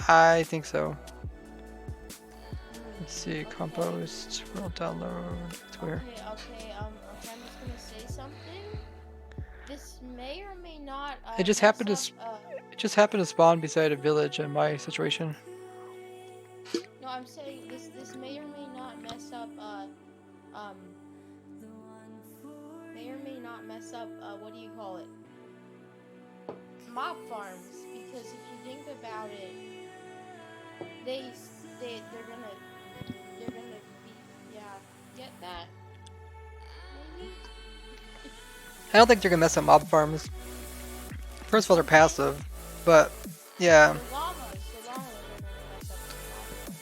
I think so. Let's see, compost, we'll download, it's where? Okay, I'm just gonna say something. This may or may not It just mess happened to up. it just happened to spawn beside a village in my situation. No, I'm saying this may or may not mess up. Um, may or may not mess up. What do you call it? Mob farms, because if you think about it, they they're gonna be, yeah, get that maybe. I don't think they're gonna mess up mob farms. First of all, they're passive, but yeah. The llamas are gonna mess up the mob farms.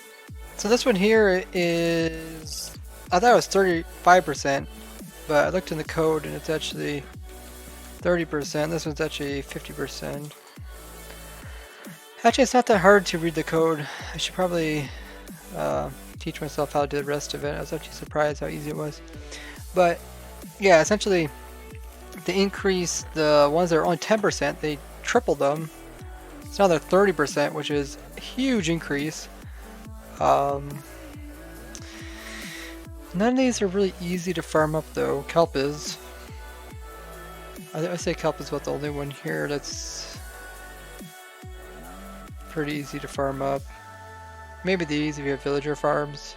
So this one here is, I thought it was 35%, but I looked in the code and it's actually 30%. This one's actually 50%. Actually, it's not that hard to read the code. I should probably teach myself how to do the rest of it. I was actually surprised how easy it was. But yeah, essentially, they increase the ones that are only 10%, they tripled them. So now they're 30%, which is a huge increase. None of these are really easy to farm up though. Kelp is. I say kelp is about the only one here that's pretty easy to farm up. Maybe these if you have villager farms.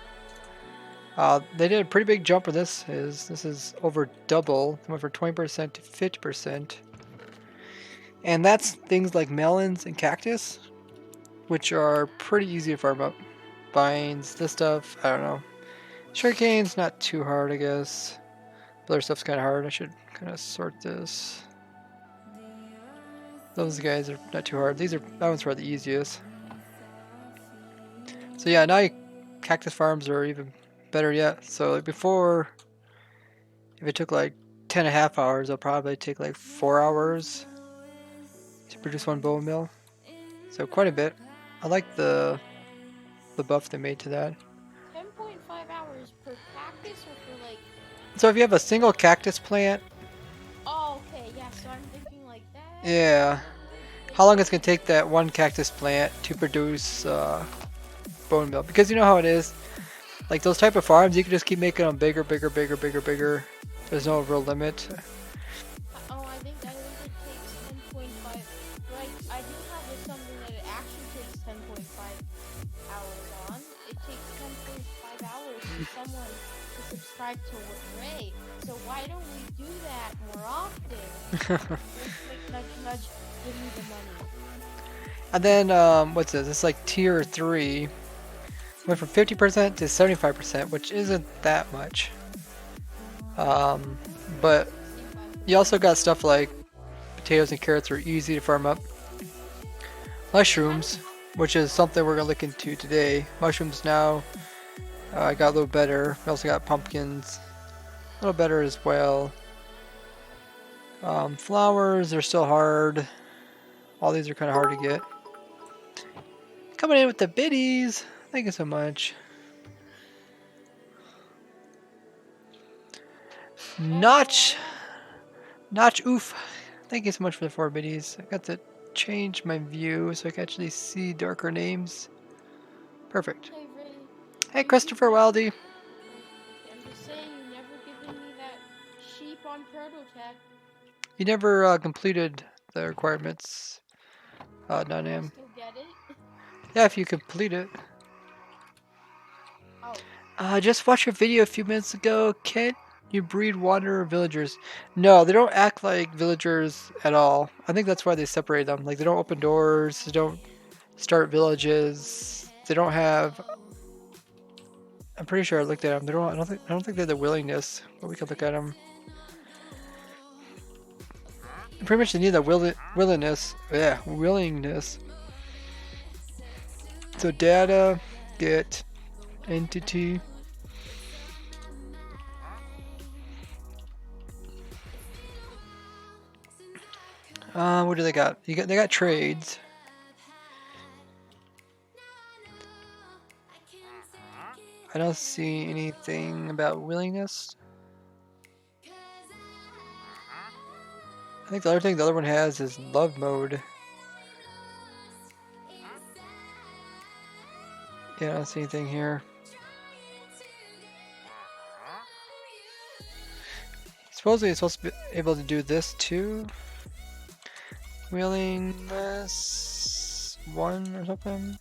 They did a pretty big jump in this. This is over double. It went from 20% to 50%. And that's things like melons and cactus, which are pretty easy to farm up. Vines, this stuff, I don't know. Sugarcane's not too hard, I guess. The other stuff's kind of hard. I should kind of sort this. Those guys are not too hard. That one's probably the easiest. So yeah, now cactus farms are even better yet. So like before, if it took like 10.5 hours, it'll probably take like 4 hours to produce one bone meal. So quite a bit. I like the buff they made to that. 10.5 hours per cactus, or for like. So if you have a single cactus plant, Oh, okay, yeah. So I'm thinking like that. yeah, how long it's gonna take that one cactus plant to produce bone meal? Because you know how it is. Like those type of farms, you can just keep making them bigger, bigger, bigger, bigger, bigger. There's no real limit. Oh, I think it takes 10.5. Right, I do have something that it actually takes 10.5 hours on. It takes 10.5 hours for someone to subscribe to Ray. So why don't we do that more often? Wink, nudge, nudge. Give me the money. And then what's this? It's like tier 3. Went from 50% to 75%, which isn't that much. But you also got stuff like potatoes and carrots are easy to farm up. Mushrooms, which is something we're gonna look into today. Mushrooms now got a little better. We also got pumpkins, a little better as well. Flowers are still hard. All these are kind of hard to get. Coming in with the biddies. Thank you so much. Notch oof. Thank you so much for the 4 biddies. I got to change my view so I can actually see darker names. Perfect. Hey, Ray. Hey, Christopher Wildy. I'm just saying, you never given me that sheep on Prototech. You never completed the requirements. I Nonam. still get it. Yeah, if you complete it. Oh. Just watched your video a few minutes ago. Can't you breed wanderer villagers? No, they don't act like villagers at all. I think that's why they separate them. Like they don't open doors. They don't start villages. They don't have. I'm pretty sure I looked at them. They don't. I don't think they have the willingness. But we can look at them. Pretty much they need the willingness. Yeah, willingness. So data, get, entity. What do they got? They got trades. I don't see anything about willingness. I think the other thing the other one has is love mode. Yeah, I don't see anything here. Supposedly it's supposed to be able to do this too. Willingness 1 or something.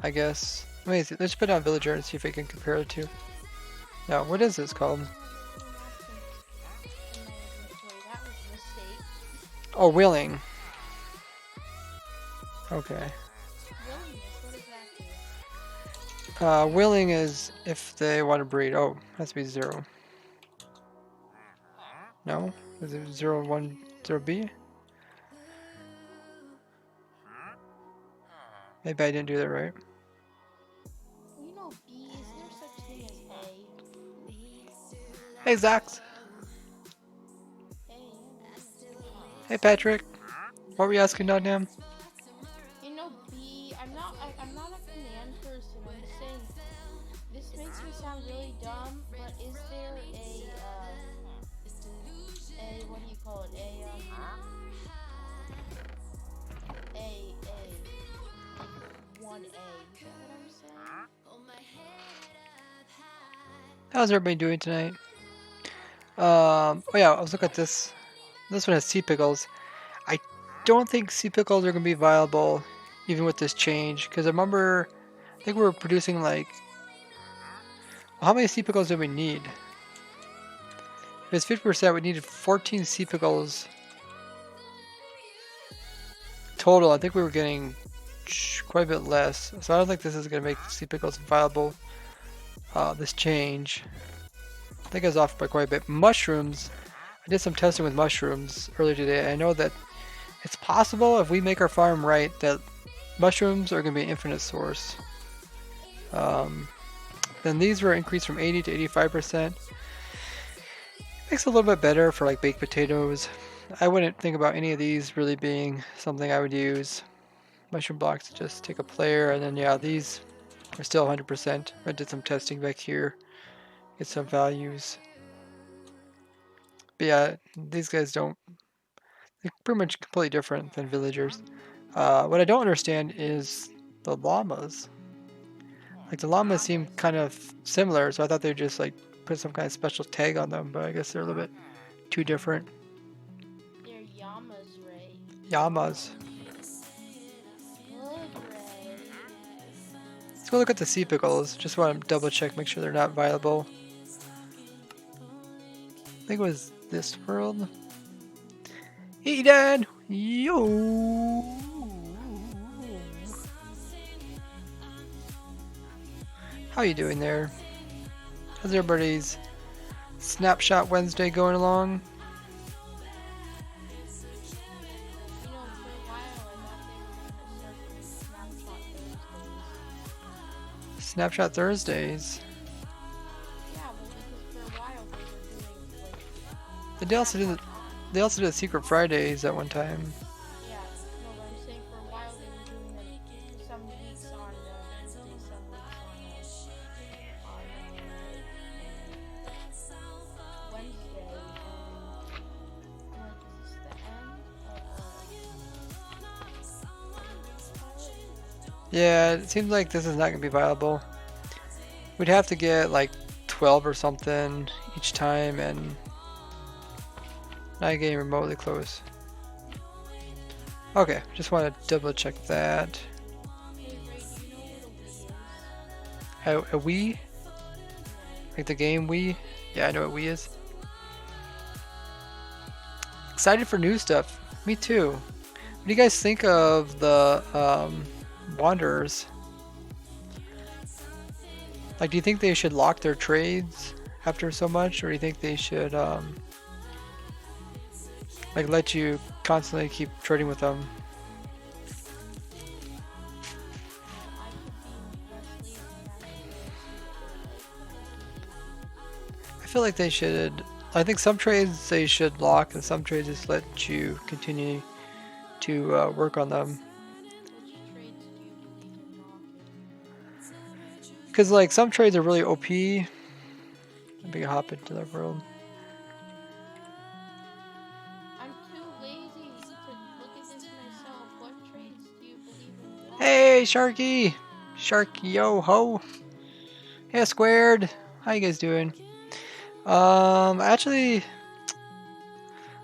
I guess. Let's put down villager and see if we can compare the two. Now, what is this called? That was a mistake. Oh, willing. Okay. Willingness, what does that do? Willing is if they want to breed. Oh, has to be 0. No? Is it 0, 1, 0B? Maybe I didn't do that right. You know, B, is there such thing as A? Hey, Zax. Hey. Hey, Patrick. What were you asking, Dotnam? You know, B, I'm not a command person. I'm just saying, this makes me sound really dumb, but is there what do you call it? Like 1A. You know what I'm saying? How's everybody doing tonight? Oh yeah, I was looking at this. This one has sea pickles. I don't think sea pickles are going to be viable even with this change, because I think we were producing like, well, how many sea pickles do we need? If it's 50%, we needed 14 sea pickles total. I think we were getting quite a bit less, so I don't think this is going to make sea pickles viable, this change. I think I was off by quite a bit. Mushrooms, I did some testing with mushrooms earlier today. I know that it's possible if we make our farm right that mushrooms are going to be an infinite source. Then these were increased from 80 to 85%. Makes it a little bit better for like baked potatoes. I wouldn't think about any of these really being something I would use. Mushroom blocks just take a player, and then yeah, these are still 100%. I did some testing back here, get some values. But yeah, these guys they're pretty much completely different than villagers. What I don't understand is the llamas. Like the llamas seem kind of similar, so I thought they'd just like put some kind of special tag on them, but I guess they're a little bit too different. They're Yamas, Ray. Llamas. Good, Ray. Let's go look at the sea pickles. Just want to double check, make sure they're not viable. I think it was this world. Eden! Yo! How you doing there? How's everybody's Snapshot Wednesday going along? You know, for a while I thought they were going to start doing Snapshot Thursdays. Snapshot Thursdays. Yeah, well, because for a while they were doing like. But they also did Secret Fridays at one time. Yeah, no, but I'm saying for a while they were doing them some weeks on Wednesday, some weeks on Wednesday, and like, is this the end? Yeah, it seems like this is not going to be viable. We'd have to get like 12 or something each time, and not getting remotely close. Okay, just want to double check that. Hey, Ray, do you know what a Wii is? A Wii? Like the game Wii? Yeah, I know what Wii is. Excited for new stuff. Me too. What do you guys think of the Wanderers? Like, do you think they should lock their trades after so much, or do you think they should like let you constantly keep trading with them? I feel like they should. I think some trades they should lock, and some trades just let you continue to work on them. Which trades do you believe in locking? Because like some trades are really OP. Let me hop into that world. I'm too lazy to look at this myself. What trades do you believe in locking? Hey, Sharky! Shark yo ho. Hey Squared. How you guys doing? Actually,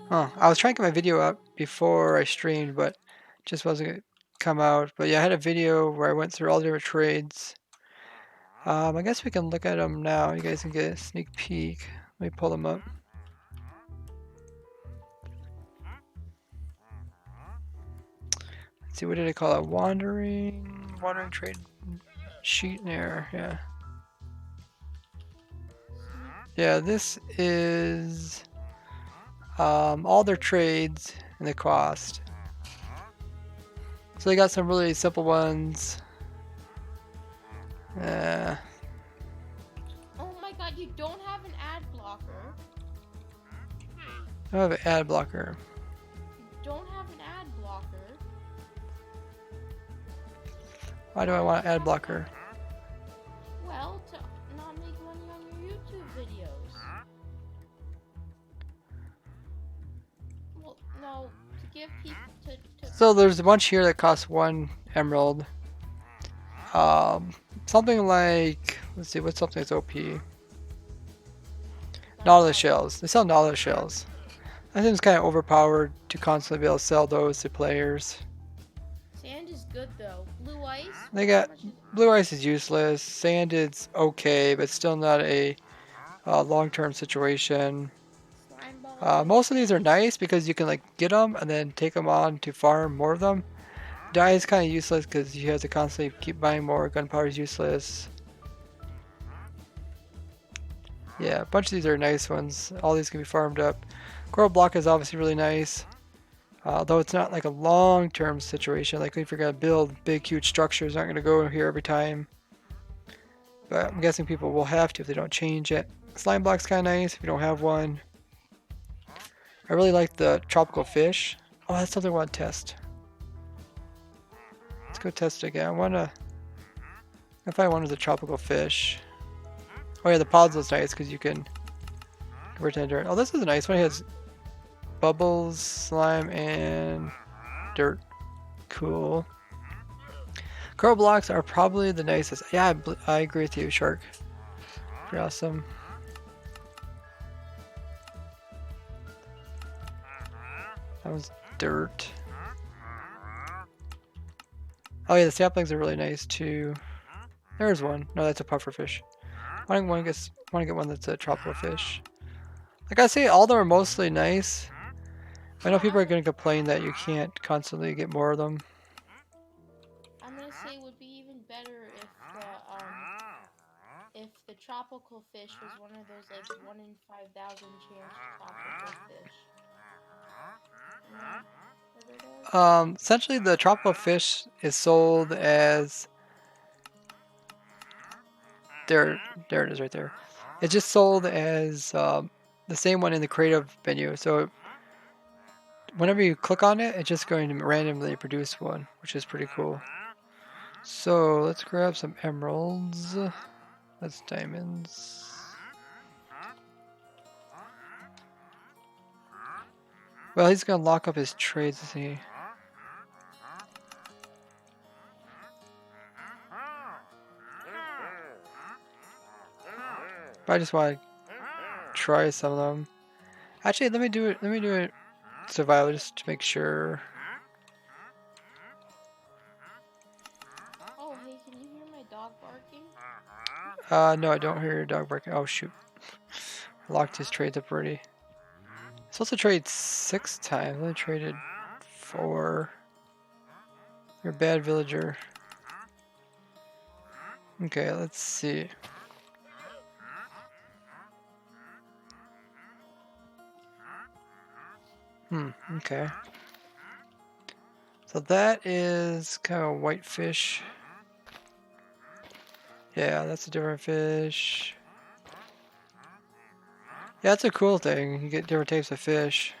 I was trying to get my video up before I streamed, but it just wasn't gonna come out. But yeah, I had a video where I went through all the different trades. I guess we can look at them now. You guys can get a sneak peek. Let me pull them up. Let's see, what did I call it? Wandering trade sheet there. Yeah. Yeah, this is all their trades and the cost. So they got some really simple ones. Oh my god, you don't have an ad blocker. I have an ad blocker. You don't have an ad blocker. Why do I want an ad blocker? Well, to not make money on your YouTube videos. Well, no, to give people to So there's a bunch here that costs 1 emerald. Something like, let's see, what's something that's OP? Nautilus shells. They sell Nautilus shells. I think it's kind of overpowered to constantly be able to sell those to players. Sand is good though. Blue ice? They got blue ice is useless. Sand is okay, but still not a long-term situation. Slime ball. Most of these are nice because you can like get them and then take them on to farm more of them. Dye is kind of useless because you have to constantly keep buying more. Gunpowder is useless. Yeah, a bunch of these are nice ones. All these can be farmed up. Coral block is obviously really nice. Though it's not like a long-term situation. Like if you're going to build big, huge structures, not going to go here every time. But I'm guessing people will have to if they don't change it. Slime block's kind of nice if you don't have one. I really like the tropical fish. Oh, that's something I want to test. Let's go test it again. If I wanted the tropical fish. Oh yeah, the podzo's nice because you can convert to dirt. Oh, this is a nice one. It has bubbles, slime, and dirt. Cool. Coral blocks are probably the nicest. Yeah, I agree with you, Shark. Pretty awesome. That was dirt. Oh yeah, the saplings are really nice too. There's one. No, that's a pufferfish. I want to get one that's a tropical fish. Like I say, all of them are mostly nice. I know people are going to complain that you can't constantly get more of them. I'm gonna say it would be even better if the tropical fish was one of those like 1 in 5,000 chance tropical fish. Essentially the tropical fish is sold as there it is right there. It's just sold as the same one in the creative menu. So whenever you click on it, it's just going to randomly produce one, which is pretty cool. So let's grab some emeralds. That's diamonds. Well, he's gonna lock up his trades, isn't he? But I just want to try some of them. Actually, let me do it survival just to make sure. Oh, hey, can you hear my dog barking? No, I don't hear your dog barking. Oh shoot. I locked his trades up already. Supposed to trade 6 times. I only traded 4. You're a bad villager. Okay, let's see. Okay. So that is kind of a white fish. Yeah, that's a different fish. Yeah, that's a cool thing. You get different types of fish.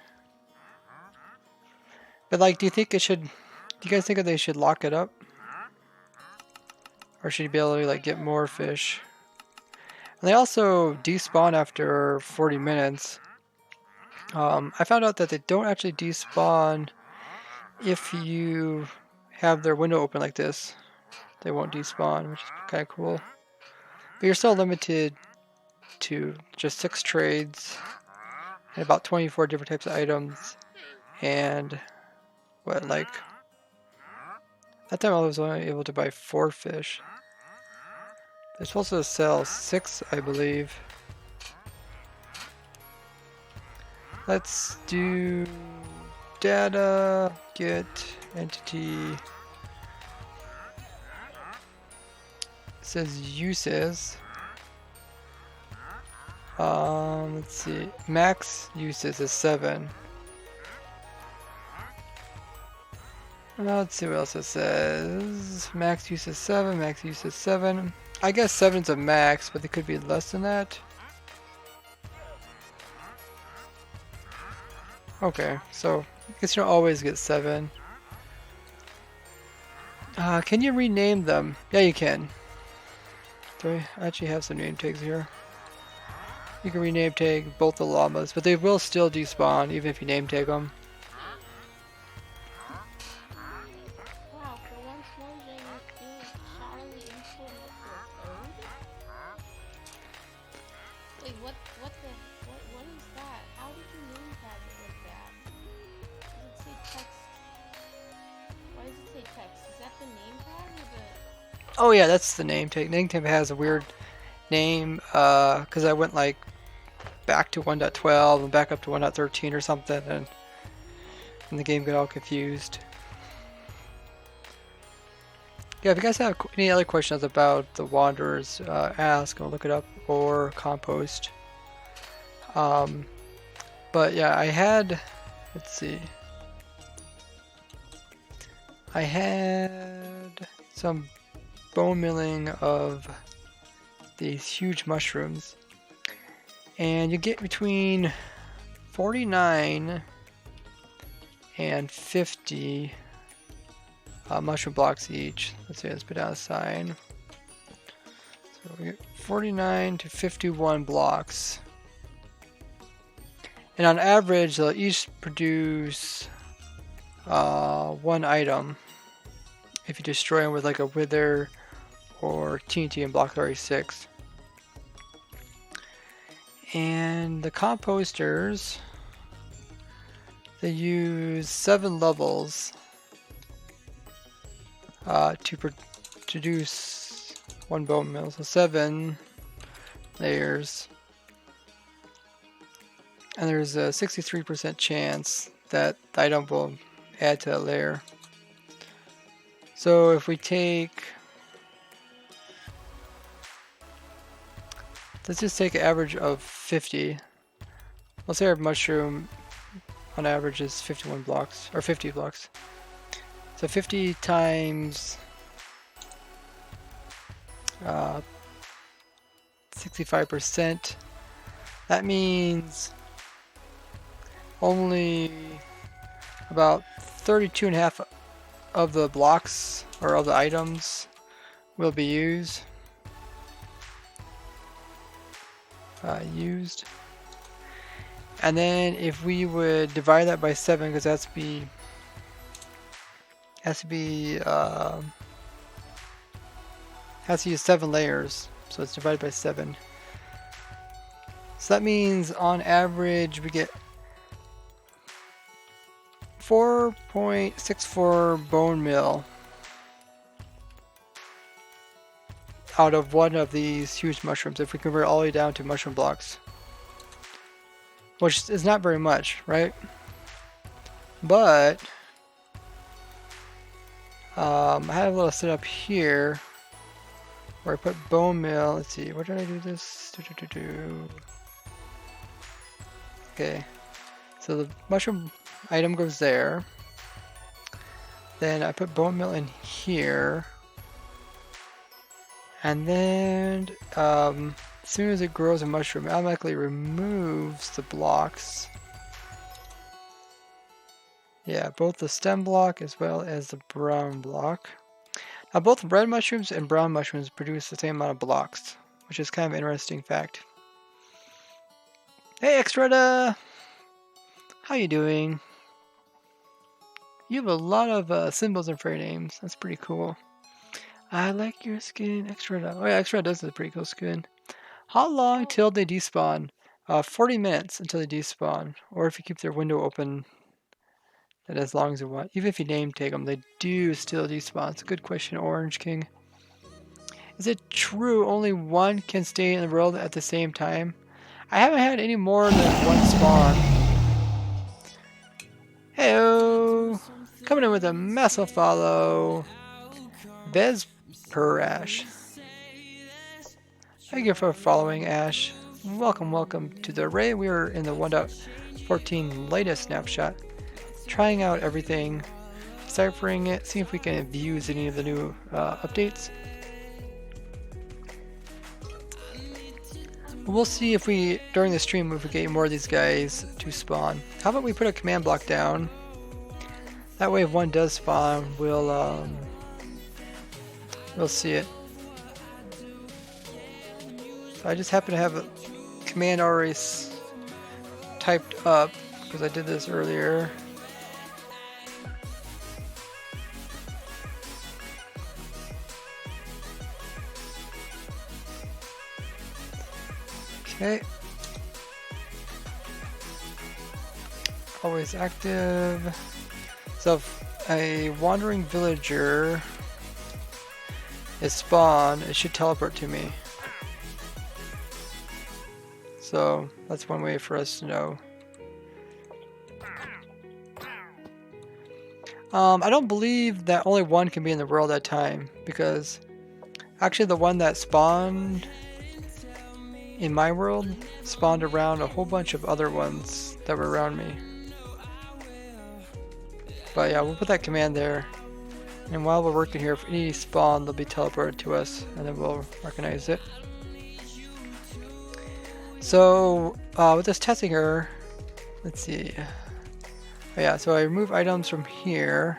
But like, do you guys think that they should lock it up? Or should you be able to like get more fish? And they also despawn after 40 minutes. I found out that they don't actually despawn if you have their window open like this. they won't despawn, which is kind of cool. But you're still limited to just 6 trades and about 24 different types of items. And what, like, that time I was only able to buy 4 fish. They're supposed to sell 6, I believe. Let's do data, get entity. It says uses. Let's see. Max uses is 7. Let's see what else it says. Max use is 7, max use is 7. I guess 7's a max, but it could be less than that. Okay, so I guess you don't always get 7. Can you rename them? Yeah, you can. Do I actually have some name tags here? You can rename tag both the llamas, but they will still despawn even if you name tag them. Wow, for once Mojang is being shoddily influenced with code? Wait, what is that? How did you name tag it like that? Does it say text? Why does it say text? Is that the name tag or the... Oh yeah, that's the name tag. Name tag has a weird name, because I went like back to 1.12 and back up to 1.13 or something, and the game got all confused. Yeah, if you guys have any other questions about the Wanderers, ask, or look it up, or compost. But yeah, I had, let's see, I had some bone milling of these huge mushrooms, and you get between 49 and 50 mushroom blocks each. Let's see, let's put down a sign. So we get 49 to 51 blocks. And on average, they'll each produce 1 item if you destroy them with like a wither or TNT in block 36. And the composters, they use 7 levels to produce 1 bone meal, so 7 layers. And there's a 63% chance that the item will add to that layer. So if we take, let's just take an average of 50. Let's say our mushroom on average is 51 blocks, or 50 blocks. So 50 times 65%. That means only about 32.5 of the blocks, or of the items, will be used. And then if we would divide that by 7, because has to use 7 layers, so it's divided by 7. So that means on average we get 4.64 bone meal out of one of these huge mushrooms if we convert all the way down to mushroom blocks. Which is not very much, right? But I have a little setup here where I put bone meal. Let's see, where did I do this? Okay, so the mushroom item goes there. Then I put bone meal in here. And then as soon as it grows a mushroom, it automatically removes the blocks. Yeah, both the stem block as well as the brown block. Now both red mushrooms and brown mushrooms produce the same amount of blocks, which is kind of an interesting fact. Hey Extrada! How you doing? You have a lot of symbols and freight names. That's pretty cool. I like your skin. Extra. Oh yeah, extra does a pretty cool skin. How long till they despawn? 40 minutes until they despawn. Or if you keep their window open, that as long as you want. Even if you name tag them, they do still despawn. It's a good question, Orange King. Is it true only one can stay in the world at the same time? I haven't had any more than one spawn. Heyo! Coming in with a massive follow. Bezperash. Thank you for following, Ash. Welcome, welcome to the array. We are in the 1.14 latest snapshot. Trying out everything, deciphering it, see if we can use any of the new updates. We'll see if we, during the stream, if we get more of these guys to spawn. How about we put a command block down? That way if one does spawn, we'll see it. So I just happen to have a command already typed up because I did this earlier. Okay. Always active. So if a wandering villager is spawned, it should teleport to me. So that's one way for us to know. I don't believe that only one can be in the world at a time, because actually the one that spawned in my world spawned around a whole bunch of other ones that were around me. But yeah, we'll put that command there. And while we're working here, if any spawn, they'll be teleported to us, and then we'll recognize it. So with this testing error, let's see. Oh yeah, so I remove items from here,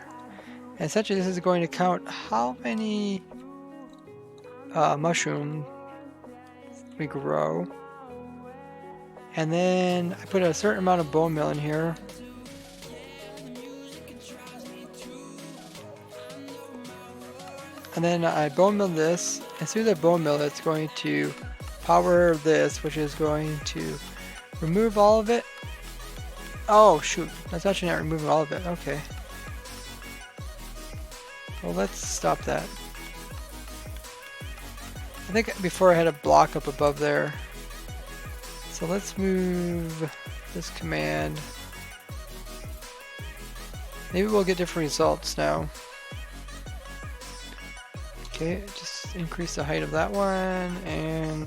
and essentially this is going to count how many mushroom we grow, and then I put a certain amount of bone meal in here. And then I bone meal this, and through the bone meal it's going to power this, which is going to remove all of it. Oh shoot, that's actually not removing all of it, okay. Well, let's stop that. I think before I had a block up above there. So let's move this command. Maybe we'll get different results now. Okay, just increase the height of that one, and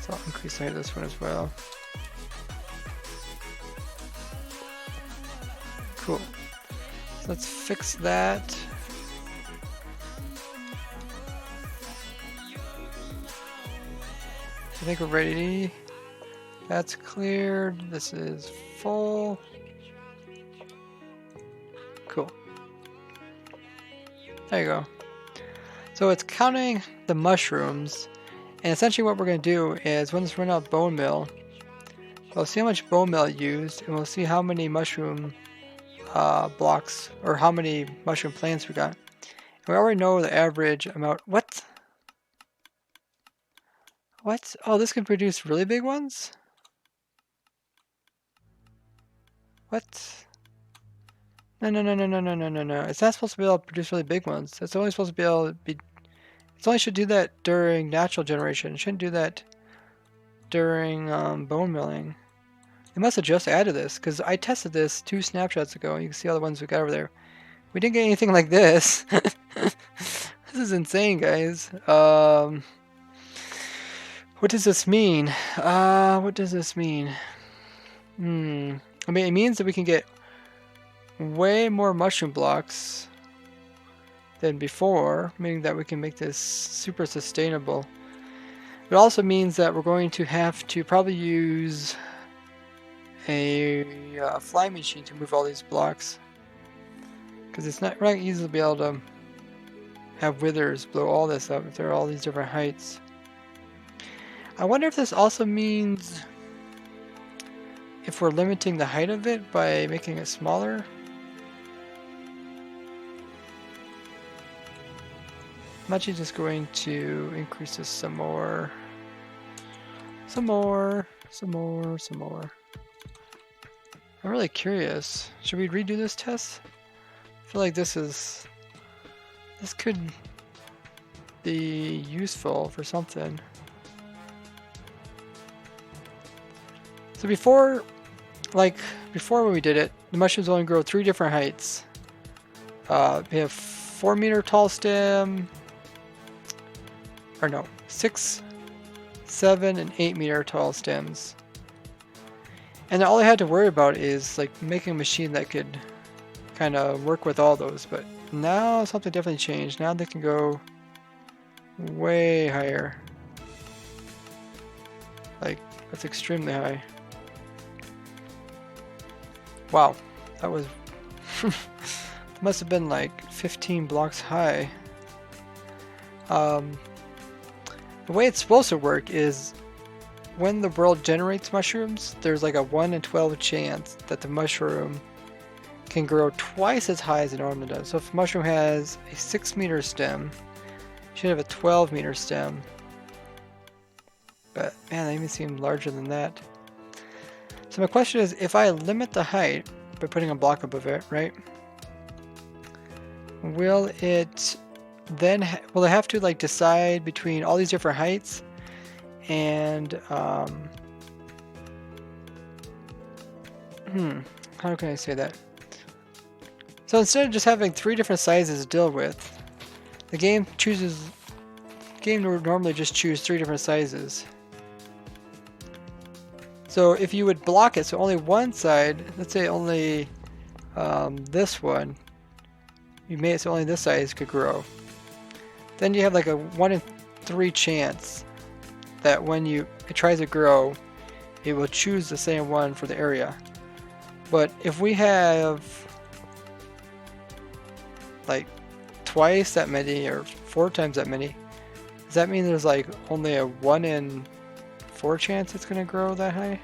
so I'll increase the height of this one as well. Cool. So let's fix that. I think we're ready. That's cleared. This is full. Cool. There you go. So it's counting the mushrooms, and essentially what we're going to do is when this runs out of bone meal, we'll see how much bone meal it used, and we'll see how many mushroom blocks, or how many mushroom plants we got. And we already know the average amount. What? What? Oh, this can produce really big ones? What? No, no, no, no, no, no, no, no, no. It's not supposed to be able to produce really big ones. It's only supposed to be able to be... It only should do that during natural generation. It shouldn't do that during bone milling. They must have just added this, because I tested this 2 snapshots ago. You can see all the ones we got over there. We didn't get anything like this. This is insane, guys. What does this mean? What does this mean? I mean, it means that we can get way more mushroom blocks than before, meaning that we can make this super sustainable. It also means that we're going to have to probably use a fly machine to move all these blocks, because it's not really easy to be able to have withers blow all this up if there are all these different heights. I wonder if this also means if we're limiting the height of it by making it smaller. I'm actually just going to increase this some more. Some more. I'm really curious. Should we redo this test? I feel like this could be useful for something. So before when we did it, the mushrooms only grow 3 different heights. We have 4-meter tall stem, or no, 6, 7, and 8-meter tall stems. And all I had to worry about is like making a machine that could kind of work with all those. But now something definitely changed. Now they can go way higher. Like, that's extremely high. Wow, that was must have been like 15 blocks high. The way it's supposed to work is when the world generates mushrooms, there's like a 1 in 12 chance that the mushroom can grow twice as high as it normally does. So if a mushroom has a 6-meter stem, it should have a 12-meter stem. But man, they even seem larger than that. So my question is, if I limit the height by putting a block above it, right? Will it have to like decide between all these different heights and how can I say that? So instead of just having 3 different sizes to deal with, the game would normally just choose 3 different sizes. So if you would block it, so only one side, let's say only this one, you made it so only this size could grow. Then you have like a 1 in 3 chance that when it tries to grow, it will choose the same one for the area. But if we have like twice that many or 4 times that many, does that mean there's like only a 1 in 4 chance it's gonna grow that high?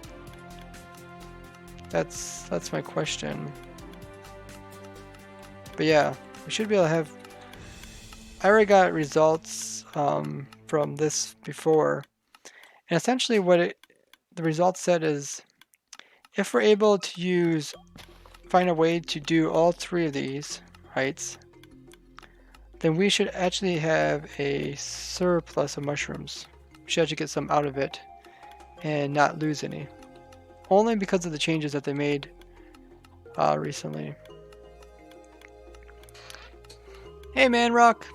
That's my question. But yeah, we should be able to have. I already got results from this before, and essentially what the results said is, if we're able to find a way to do all 3 of these heights, then we should actually have a surplus of mushrooms. We should actually get some out of it and not lose any. Only because of the changes that they made recently. Hey man, Rock!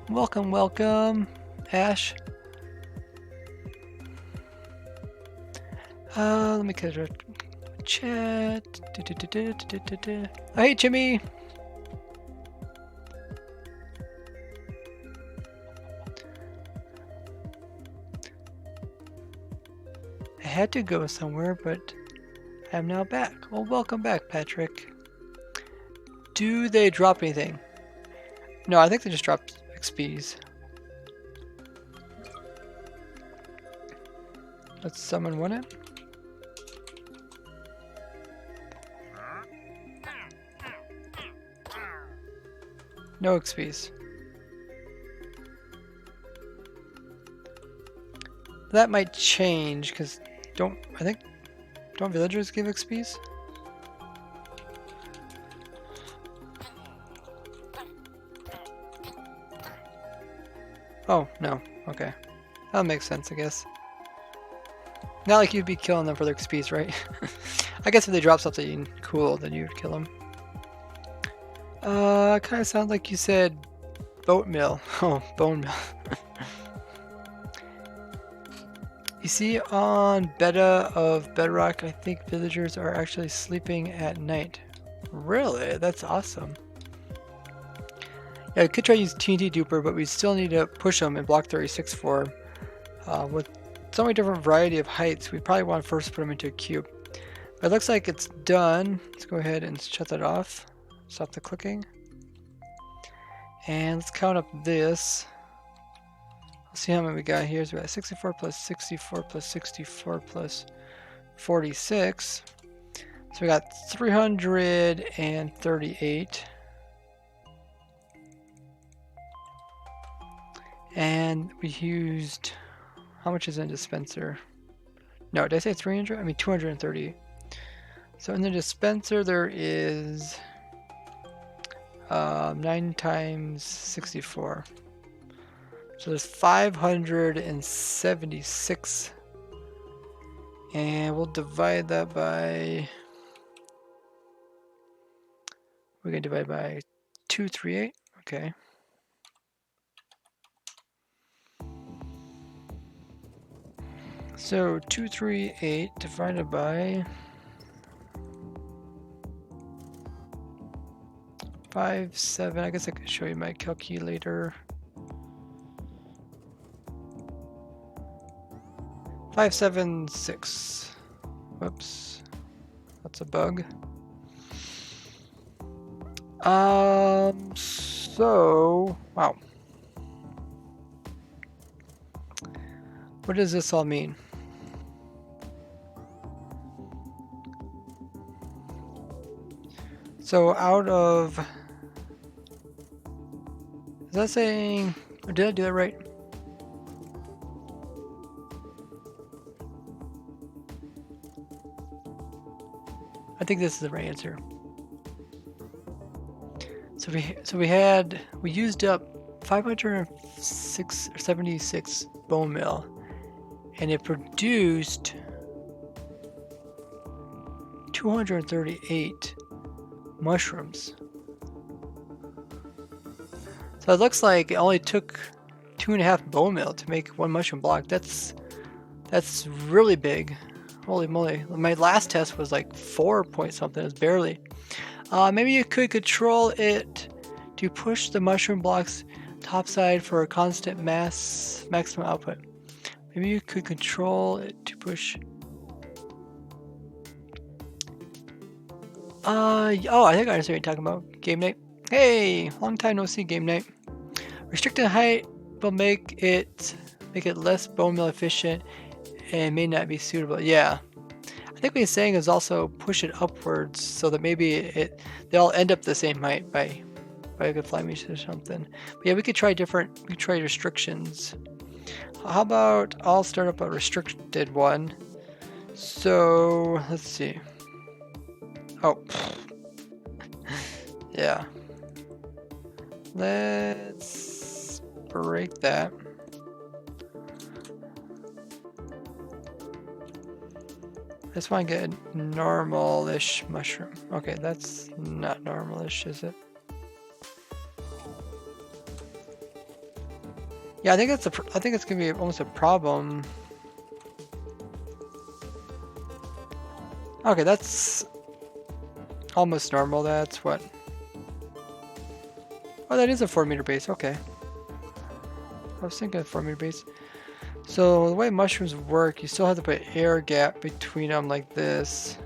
Welcome, Ash. Let me catch a chat. Oh, hey, Jimmy! I had to go somewhere, but I'm now back. Well, welcome back, Patrick. Do they drop anything? No, I think they just dropped XPs. Let's summon one in. No XPs. That might change, because don't villagers give XPs? Oh, no. Okay. That makes sense, I guess. Not like you'd be killing them for their XPs, right? I guess if they drop something cool, then you'd kill them. Kind of sounds like you said boat mill. Oh, bone mill. You see, on beta of Bedrock, I think villagers are actually sleeping at night. Really? That's awesome. Yeah, we could try to use TNT duper, but we still need to push them in block 36 form. With so many different variety of heights, we probably want to first put them into a cube. But it looks like it's done. Let's go ahead and shut that off. Stop the clicking. And let's count up this. Let's see how many we got here. So we got 64 plus 64 plus 64 plus 46. So we got 338. And we used, how much is in dispenser? No, did I say 300? I mean 230. So in the dispenser there is 9 times 64. So there's 576. And we'll divide that by, we're going to divide by 238. Okay. So 238 divided by 5.7. I guess I could show you my calculator. 576. Whoops, that's a bug. So wow. What does this all mean? So out of, is that saying, or did I do that right? I think this is the right answer. So we used up 576 bone meal, and it produced 238 mushrooms. So it looks like it only took 2.5 bone meal to make 1 mushroom block. That's really big. Holy moly. My last test was like 4 point something. It's barely. Maybe you could control it to push the mushroom blocks topside for a constant maximum output. Maybe you could control it to push. Oh, I think I understand what you're talking about. Game night. Hey, long time no see, game night. Restricted height will make it less bone meal efficient and may not be suitable. Yeah. I think what he's saying is also push it upwards so that maybe they all end up the same height by a good fly mesh or something. But yeah, we could try restrictions. How about I'll start up a restricted one. So let's see. Oh, yeah. Let's break that. I just want to get a normal-ish mushroom. Okay, that's not normal-ish, is it? Yeah, I think it's gonna be almost a problem. Okay, that's almost normal. That's what? Oh, that is a 4-meter base. Okay. I was thinking 4-meter base. So the way mushrooms work, you still have to put air gap between them like this.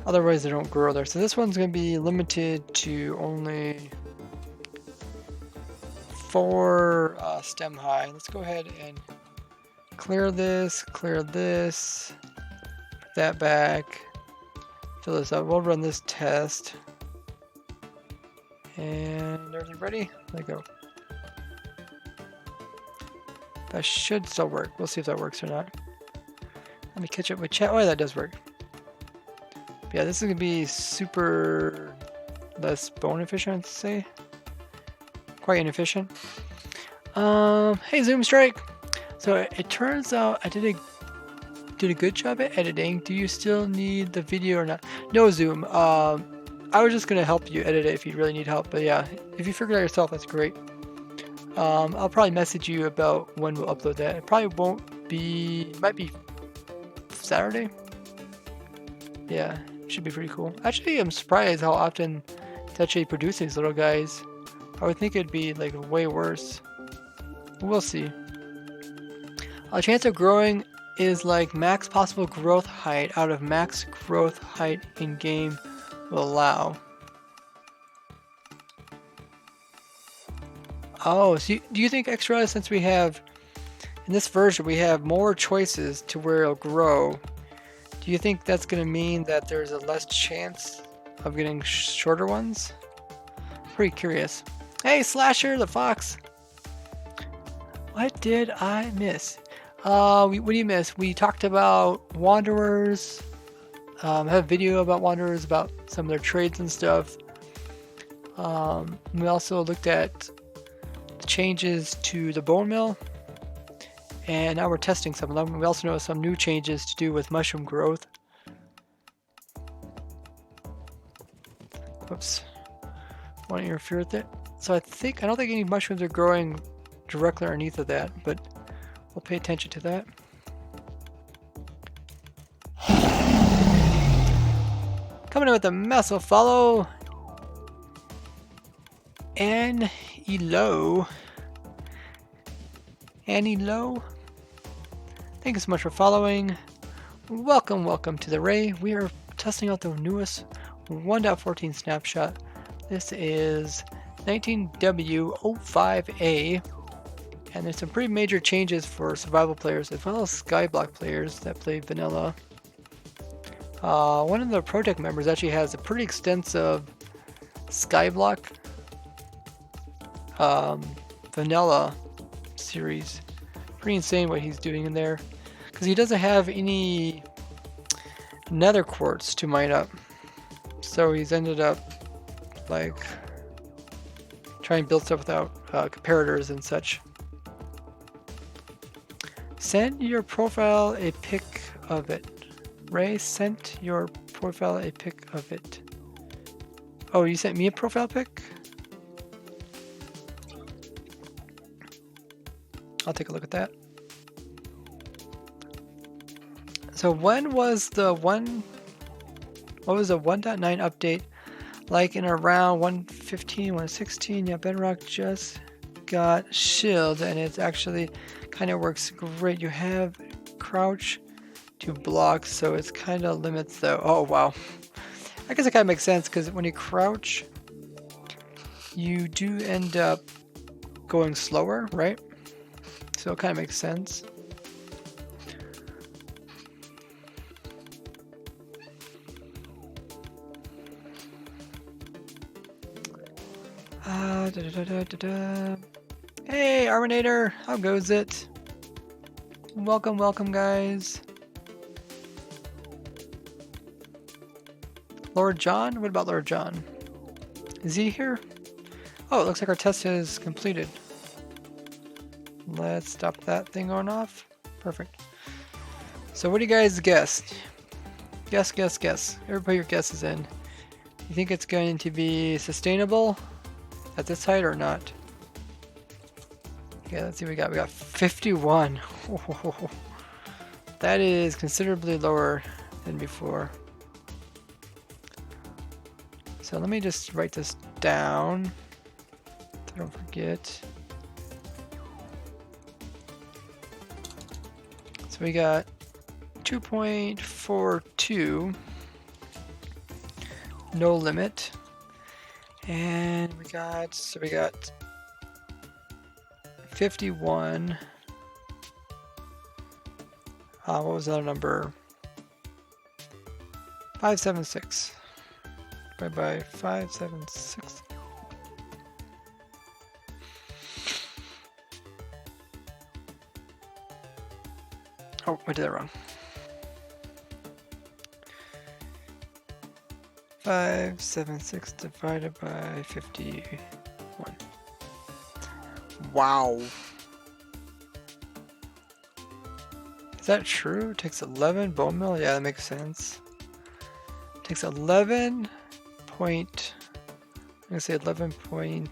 Otherwise they don't grow there. So this one's going to be limited to only 4 stem high. Let's go ahead and clear this, put that back, fill this up. We'll run this test. And everything ready? Let go. That should still work. We'll see if that works or not. Let me catch up with chat. Oh, yeah, that does work. But yeah, this is gonna be super less bone efficient, I'd say. Quite inefficient. Hey, Zoom Strike. So it turns out I did a good job at editing. Do you still need the video or not? No, Zoom. I was just gonna help you edit it if you really need help. But yeah, if you figure it out yourself, that's great. I'll probably message you about when we'll upload that. It probably won't be, it might be Saturday. Yeah, should be pretty cool. Actually, I'm surprised how often it's actually producing these little guys. I would think it'd be like way worse. We'll see. A chance of growing is like max possible growth height out of max growth height in game will allow. Oh, so do you think extra, since we have, in this version, we have more choices to where it'll grow, do you think that's going to mean that there's a less chance of getting shorter ones? pretty curious. Hey, Slasher the Fox. What did I miss? What do you miss? We talked about Wanderers. Have a video about Wanderers, about some of their trades and stuff. We also looked at the changes to the bone mill, and now we're testing some of them. We also know some new changes to do with mushroom growth. Whoops. Want to interfere with it? So I don't think any mushrooms are growing directly underneath of that, but we'll pay attention to that. Coming in with a massive follow. Annie Low. Thank you so much for following. Welcome to the Ray. We are testing out the newest 1.14 snapshot. This is 19W05A, and there's some pretty major changes for survival players as well as skyblock players that play vanilla. One of the project members actually has a pretty extensive skyblock vanilla series. Pretty insane what he's doing in there, because he doesn't have any nether quartz to mine up, so he's ended up like trying to build stuff without comparators and such. Send your profile a pic of it. Ray sent your profile a pic of it. Oh, you sent me a profile pic? I'll take a look at that. So when was the 1.9 update? Like in around 1.15, 1.16, yeah, Bedrock just got shielded, and it actually kind of works great. You have crouch to block, so it's kind of limits though. Oh wow, I guess it kind of makes sense, because when you crouch, you do end up going slower, right? So it kind of makes sense. Hey, Arminator, how goes it? Welcome, guys. Lord John? What about Lord John? Is he here? Oh, it looks like our test is completed. Let's stop that thing going off. Perfect. So what do you guys guess? Guess. Everybody put your guesses in. You think it's going to be sustainable at this height or not? Okay, let's see what we got. We got 51. That is considerably lower than before. So let me just write this down so I don't forget. So we got 2.42 no limit, and we got 51. What was that number? 576. By 576. Oh, I did that wrong. 576 divided by 51. Wow. Is that true? It takes 11 bone meal? Yeah, that makes sense. It takes 11 point, I'm gonna say 11.29.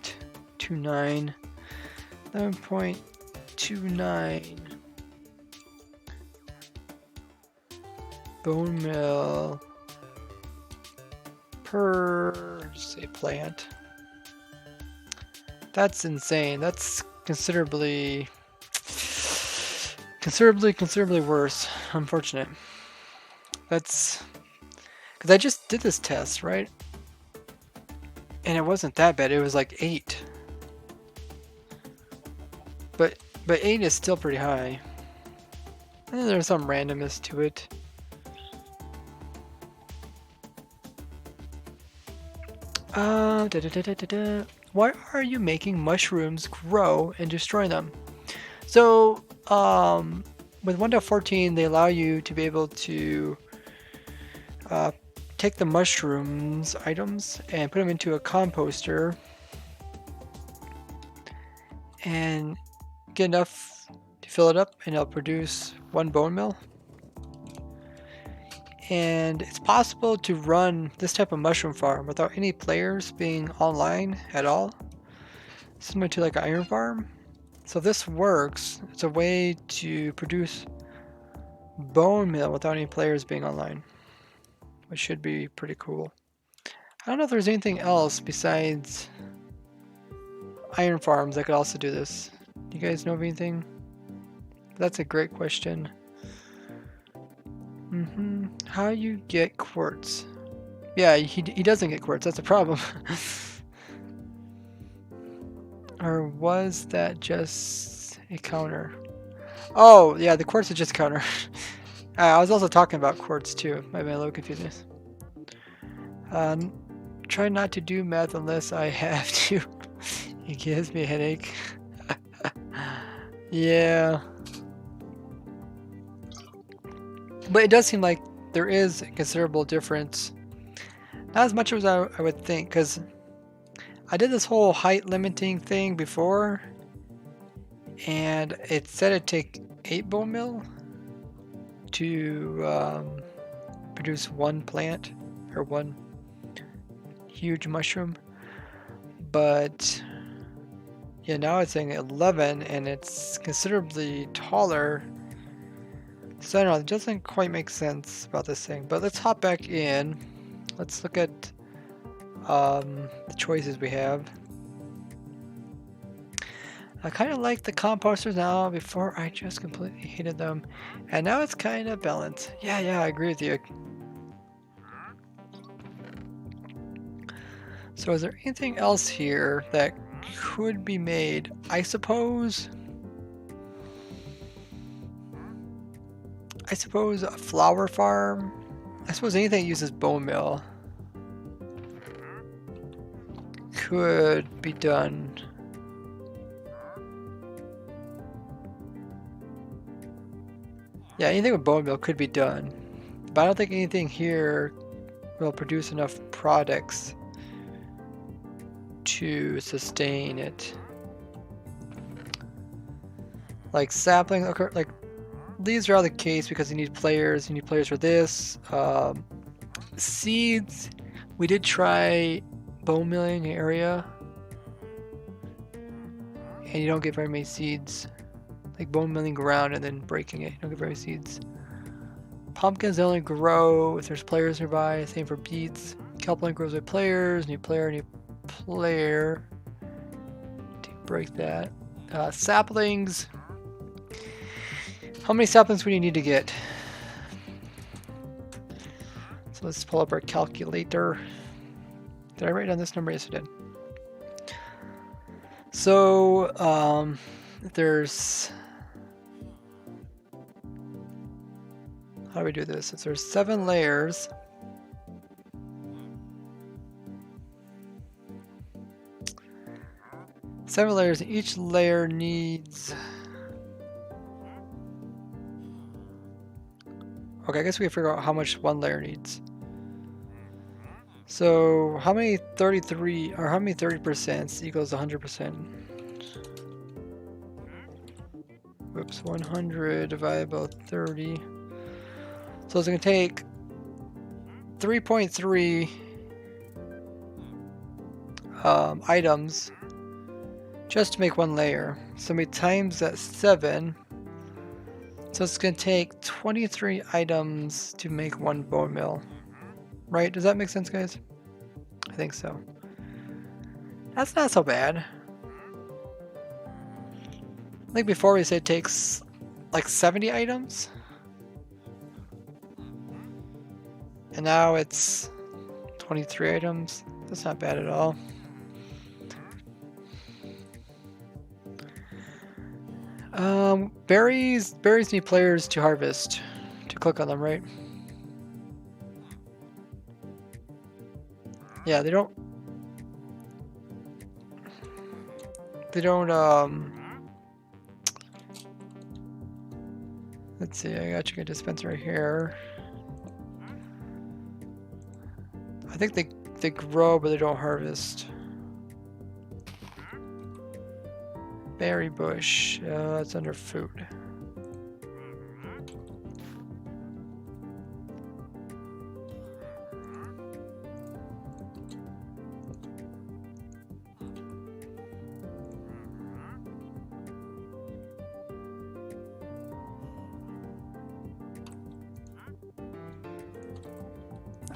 11.29 bone meal per, say, plant. That's insane. That's considerably worse. Unfortunate. That's because I just did this test, right? And it wasn't that bad. It was like 8. But 8 is still pretty high. And then there's some randomness to it. Why are you making mushrooms grow and destroy them? So, with 1.14, they allow you to be able to take the mushrooms items and put them into a composter and get enough to fill it up, and it'll produce 1 bone meal. And it's possible to run this type of mushroom farm without any players being online at all, similar to like an iron farm. So if this works, it's a way to produce bone meal without any players being online, which should be pretty cool. I don't know if there's anything else besides iron farms that could also do this. Do you guys know of anything? That's a great question. How you get quartz? Yeah, he doesn't get quartz. That's a problem. Or was that just a counter? Oh, yeah, the quartz is just a counter. I was also talking about quartz too. Might be a little confusing. Try not to do math unless I have to. It gives me a headache. Yeah. But it does seem like there is a considerable difference. Not as much as I would think, because I did this whole height limiting thing before, and it said it'd take 8 bone meal to produce 1 plant, or 1 huge mushroom. But yeah, now it's saying 11, and it's considerably taller. So I don't know, it doesn't quite make sense about this thing. But let's hop back in. Let's look at the choices we have. I kind of like the composters now. Before I just completely hated them, and now it's kind of balanced. Yeah, I agree with you. So is there anything else here that could be made? I suppose a flower farm. I suppose anything that uses bone meal could be done. Yeah, anything with bone meal could be done. But I don't think anything here will produce enough products to sustain it. Like sapling, like these are all the case because you need players. You need players for this. Seeds, we did try bone milling area, and you don't get very many seeds. Like bone milling ground and then breaking it, you don't get very many seeds. Pumpkins only grow if there's players nearby. Same for beets. Kelp only grows with players. New player to break that. Saplings. How many saplings would you need to get? So let's pull up our calculator. Did I write down this number? Yes, I did. So there's, how do we do this? If there's 7 layers, and each layer needs, okay, I guess we can figure out how much 1 layer needs. So how many 33 or how many 30% equals 100%? Whoops, 100 divided by 30. So it's going to take 3.3 items just to make 1 layer. So we times that 7. So it's going to take 23 items to make 1 bone meal. Right? Does that make sense, guys? I think so. That's not so bad. I think before we said it takes like 70 items. And now it's 23 items. That's not bad at all. Berries need players to harvest, to click on them, right? Yeah, they don't. they don't let's see, I got you a dispenser right here. I think they grow but they don't harvest. Berry bush, it's under food.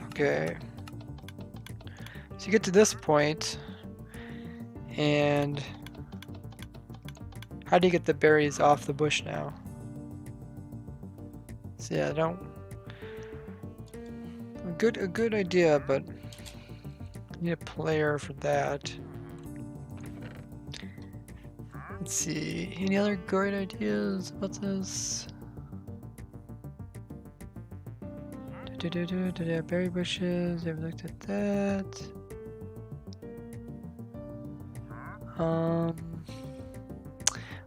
Okay. So you get to this point, and how do you get the berries off the bush now? So yeah, I don't. A good idea, but I need a player for that. Let's see. Any other great ideas about this? Did I have berry bushes? Ever looked at that?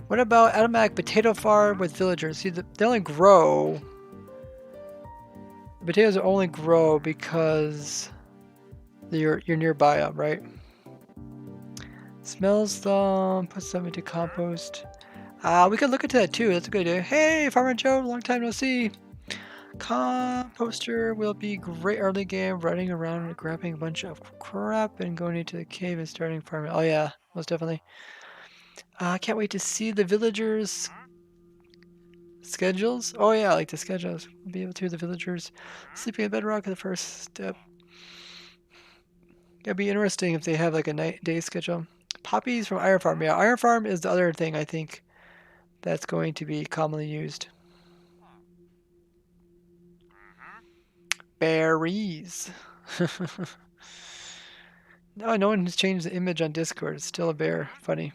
What about automatic potato farm with villagers? See, they only grow. Potatoes only grow because you're nearby them, right? Smells them. Put some into compost. We could look into that too. That's a good idea. Hey, Farmer Joe, long time no see. Composter will be great early game, running around and grabbing a bunch of crap and going into the cave and starting farming. Oh yeah, most definitely. I can't wait to see the villagers' schedules. Oh yeah, I like the schedules. We'll be able to hear the villagers sleeping at bedrock at the first step. It'd be interesting if they have like a day schedule. Poppies from Iron Farm. Yeah, Iron Farm is the other thing I think that's going to be commonly used. Berries. No one has changed the image on Discord. It's still a bear. Funny.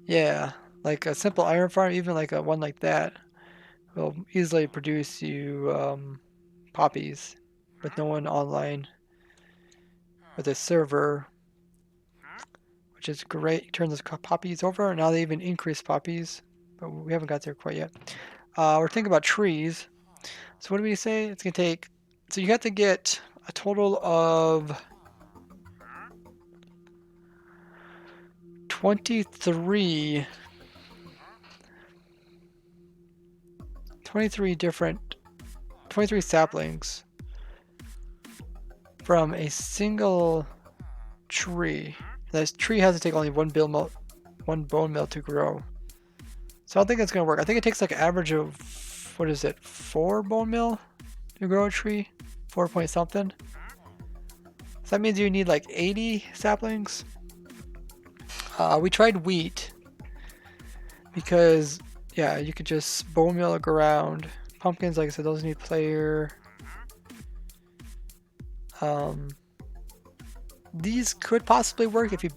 Yeah, like a simple iron farm, even like a one like that, will easily produce you poppies with no one online with a server, which is great. You turn those poppies over, and now they even increase poppies, but we haven't got there quite yet. We're thinking about trees. So what do we say? It's gonna take. So you have to get a total of 23 saplings from a single tree. This tree has to take only one bone meal to grow. So I don't think it's gonna work. I think it takes like an average of, what is it, 4 bone meal to grow a tree? 4 point something. So that means you need like 80 saplings. We tried wheat because, yeah, you could just bone meal around. Pumpkins, like I said, those need player. These could possibly work if you,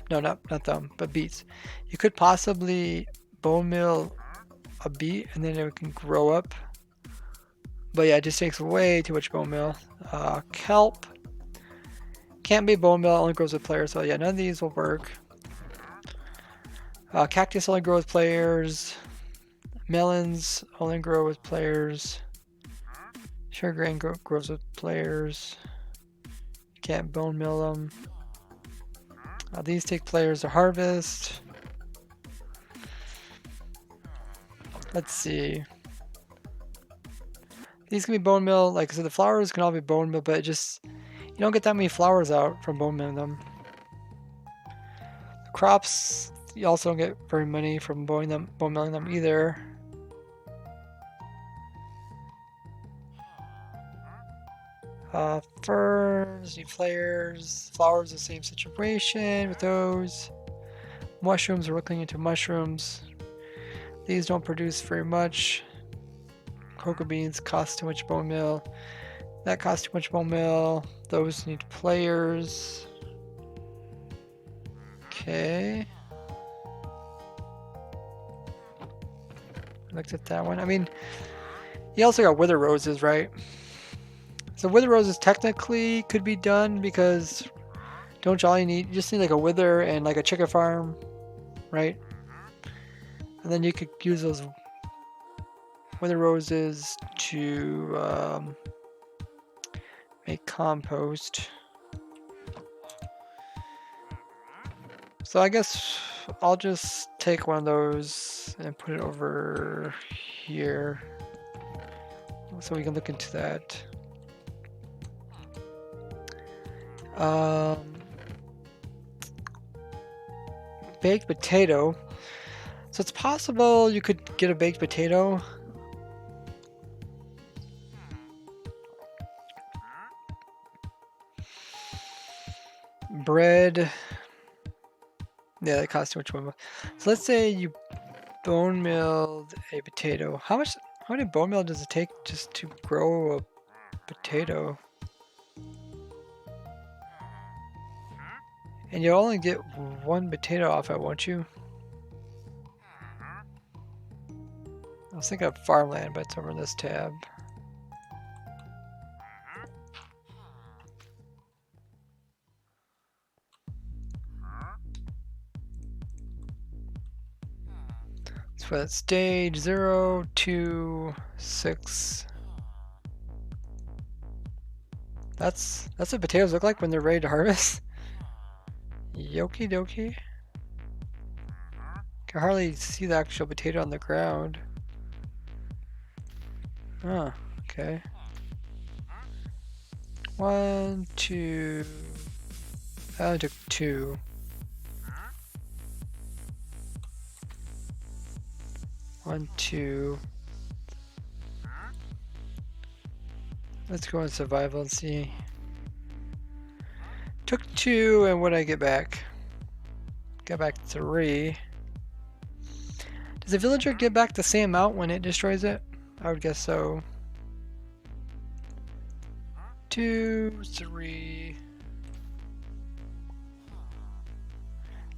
no, not them, but beets. You could possibly bone meal a beet and then it can grow up. But yeah, it just takes way too much bone meal. Kelp can't be bone meal, only grows with players. So yeah, none of these will work. Cactus only grow with players. Melons only grow with players. Sugar grain grows with players. You can't bone mill them. These take players to harvest. Let's see. These can be bone mill. Like I said, the flowers can all be bone mill, but it just, you don't get that many flowers out from bone milling them. The crops, you also don't get very many from bone milling them either. Ferns, need players. Flowers, the same situation with those. Mushrooms, we're looking into mushrooms. These don't produce very much. Cocoa beans cost too much bone meal. That costs too much bone meal. Those need players. Okay. Looked at that one. I mean, you also got wither roses, right? So wither roses technically could be done because Don't you all you need? You just need like a wither and like a chicken farm, right? And then you could use those wither roses to make compost. So I guess I'll just take one of those and put it over here so we can look into that. Baked potato. So it's possible you could get a baked potato. Bread. Yeah, that costs too much money. So let's say you bone milled a potato. How many bone meal does it take just to grow a potato? And you'll only get one potato off it, won't you? I was thinking of farmland, but it's over in this tab. So for that stage 0, 2, 6. That's what potatoes look like when they're ready to harvest. Yoki dokie. Can hardly see the actual potato on the ground. Oh, okay. 1, 2. I only took 2. 1, 2. Let's go in survival and see. Took 2, and what did I get back? Got back 3. Does the villager get back the same amount when it destroys it? I would guess so. 2, 3.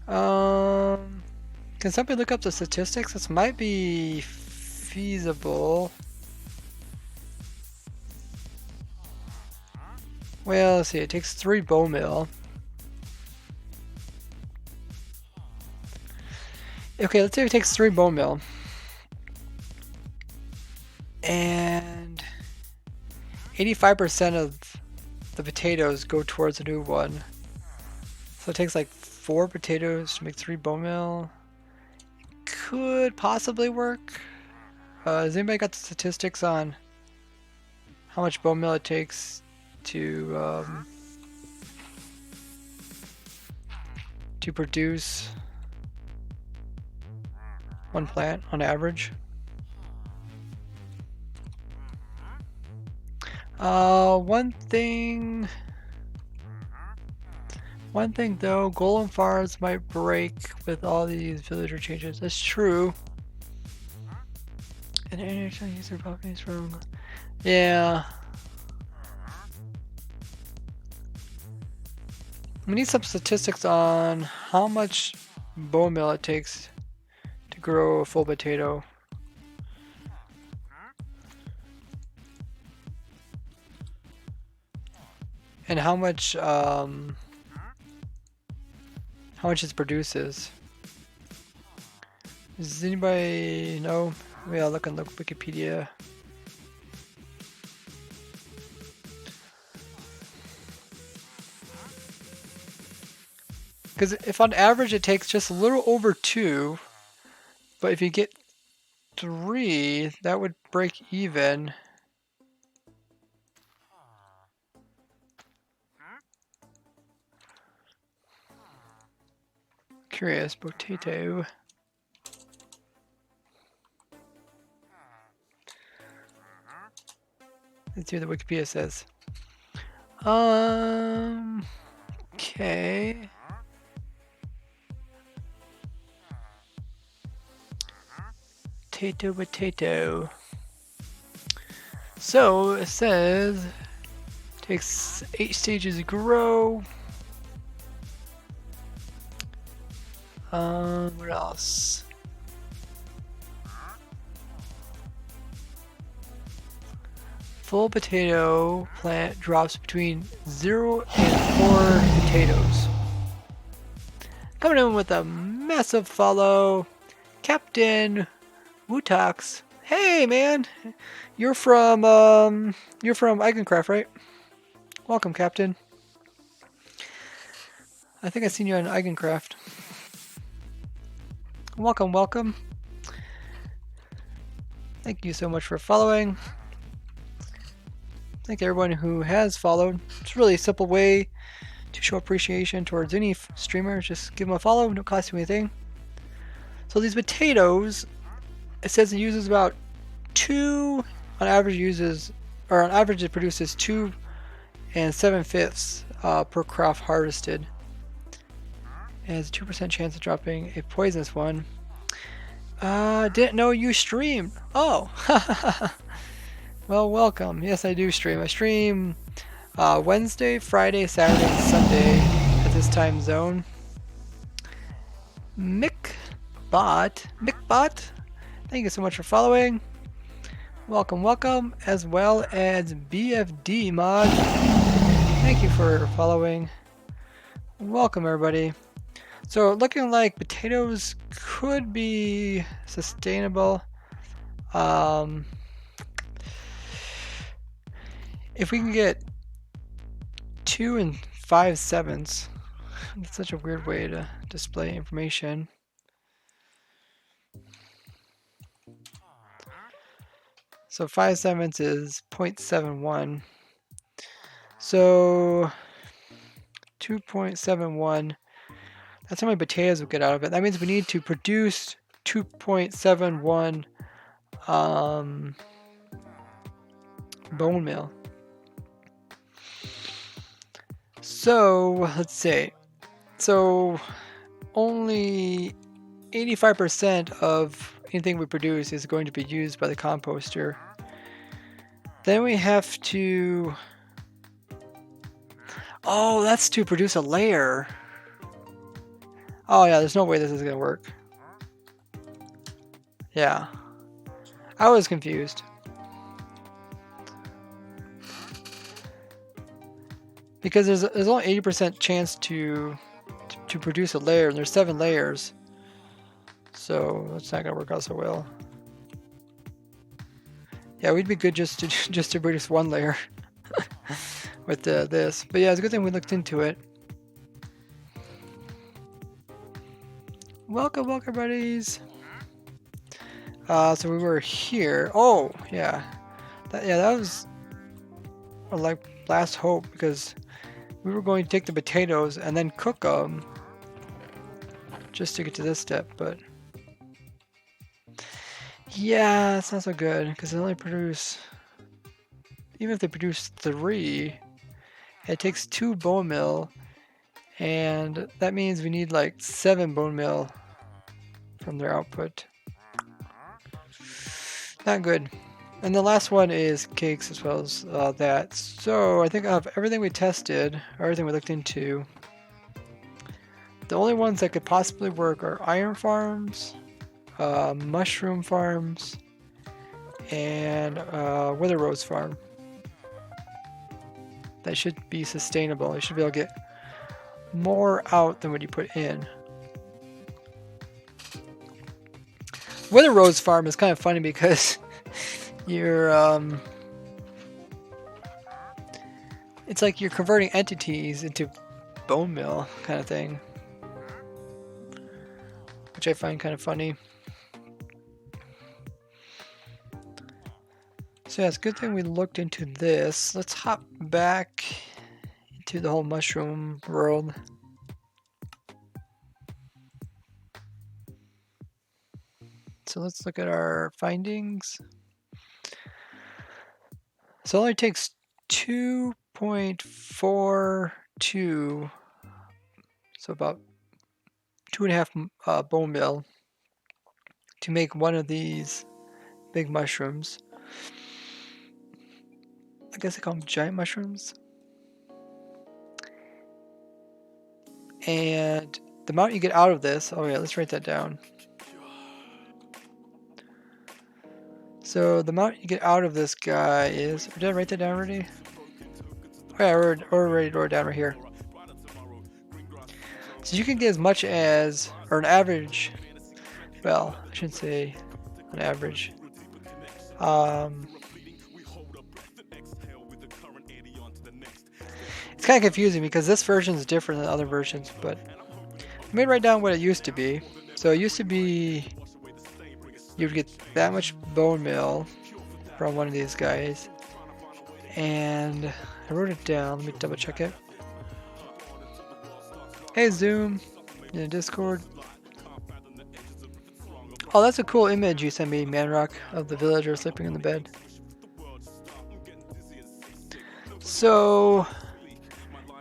Can somebody look up the statistics? This might be feasible. Well, let's see. It takes 3 bone meal. Okay, let's say it takes 3 bone meal. And 85% of the potatoes go towards a new one. So it takes like 4 potatoes to make 3 bone meal. Could possibly work. Has anybody got the statistics on how much bone meal it takes to produce one plant on average? One thing though, golem farms might break with all these villager changes. That's true. And international user properties from, yeah. We need some statistics on how much bone meal it takes to grow a full potato. And how much it produces. Does anybody know? Maybe I'll look on the Wikipedia. Because if on average it takes just a little over 2, but if you get 3, that would break even. Curious, potato. Let's see what the Wikipedia says. Okay. Potato. So it says takes 8 stages to grow. What else? full potato plant drops between 0 and 4 potatoes. Coming in with a massive follow, Captain Wootox. Hey man, you're from Eigencraft, right? Welcome, Captain. I think I've seen you on Eigencraft. Welcome, welcome. Thank you so much for following. Thank everyone who has followed. It's a really simple way to show appreciation towards any streamer. Just give them a follow, no cost you anything. So these potatoes, it says it uses about 2, on average it produces 2 and 7/5 per crop harvested. It has a 2% chance of dropping a poisonous one. Didn't know you streamed. Oh, well, welcome. Yes, I do stream. I stream Wednesday, Friday, Saturday, and Sunday at this time zone. Mickbot, thank you so much for following. Welcome, welcome, as well as BFD Mod. Thank you for following. Welcome, everybody. So, looking like potatoes could be sustainable. If we can get 2 and 5/7, that's such a weird way to display information. So 5/7 is 0.71. So 2.71. That's how many potatoes we'll get out of it. That means we need to produce 2.71 bone meal. So let's see. So only 85% of anything we produce is going to be used by the composter. Then we have to... Oh, that's to produce a layer. Oh yeah, there's no way this is gonna work. Yeah. I was confused. Because there's only 80% chance to produce a layer, and there's 7 layers. So that's not gonna work out so well. Yeah, we'd be good just to produce 1 layer with this. But yeah, it's a good thing we looked into it. Welcome, welcome, buddies. So we were here. Oh, yeah. That was our last hope, because we were going to take the potatoes and then cook them just to get to this step, but yeah, it's not so good because they only produce, even if they produce 3, it takes 2 bone meal, and that means we need like 7 bone meal from their output. Not good. And the last one is cakes as well as that. So I think of everything we tested, or everything we looked into, the only ones that could possibly work are iron farms, mushroom farms, and wither rose farm. That should be sustainable. You should be able to get more out than what you put in. Wither rose farm is kind of funny because you're it's like you're converting entities into bone meal kind of thing, which I find kind of funny. So yeah, it's a good thing we looked into this. Let's hop back into the whole mushroom world. So let's look at our findings. So it only takes 2.42, so about 2.5 bone meal to make one of these big mushrooms. I guess they call them giant mushrooms. And the amount you get out of this, oh yeah, let's write that down. So the amount you get out of this guy is, did I write that down already? Oh yeah, I already wrote it down right here. So you can get as much as, or an average, well, I shouldn't say an average. It's kind of confusing because this version is different than other versions, but let me write down what it used to be. So it used to be you would get that much bone meal from one of these guys, and I wrote it down. Let me double check it. Hey Zoom, in Discord. Oh, that's a cool image you sent me, Manrock, of the villager sleeping in the bed. So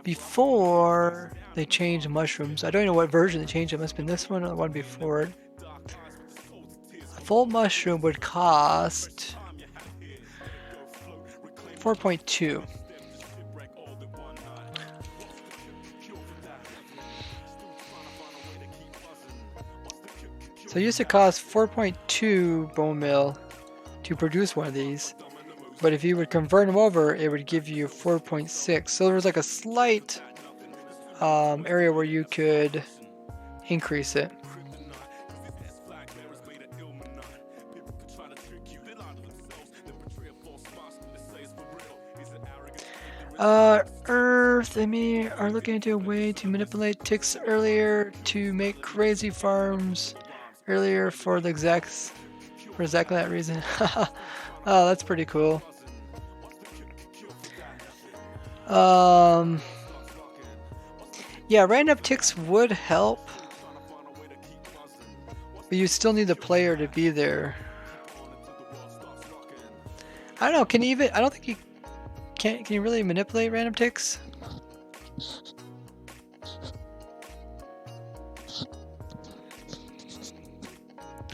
before they changed mushrooms, I don't know what version they changed. It must have been this one or the one before it. A full mushroom would cost 4.2. So it used to cost 4.2 bone meal to produce one of these, but if you would convert them over, it would give you 4.6. So there was like a slight area where you could increase it. Earth and me are looking into a way to manipulate ticks earlier to make crazy farms earlier for exactly that reason. Oh, that's pretty cool. Yeah, random ticks would help, but you still need the player to be there. I don't know. Can you even? I don't think you can. Can you really manipulate random ticks?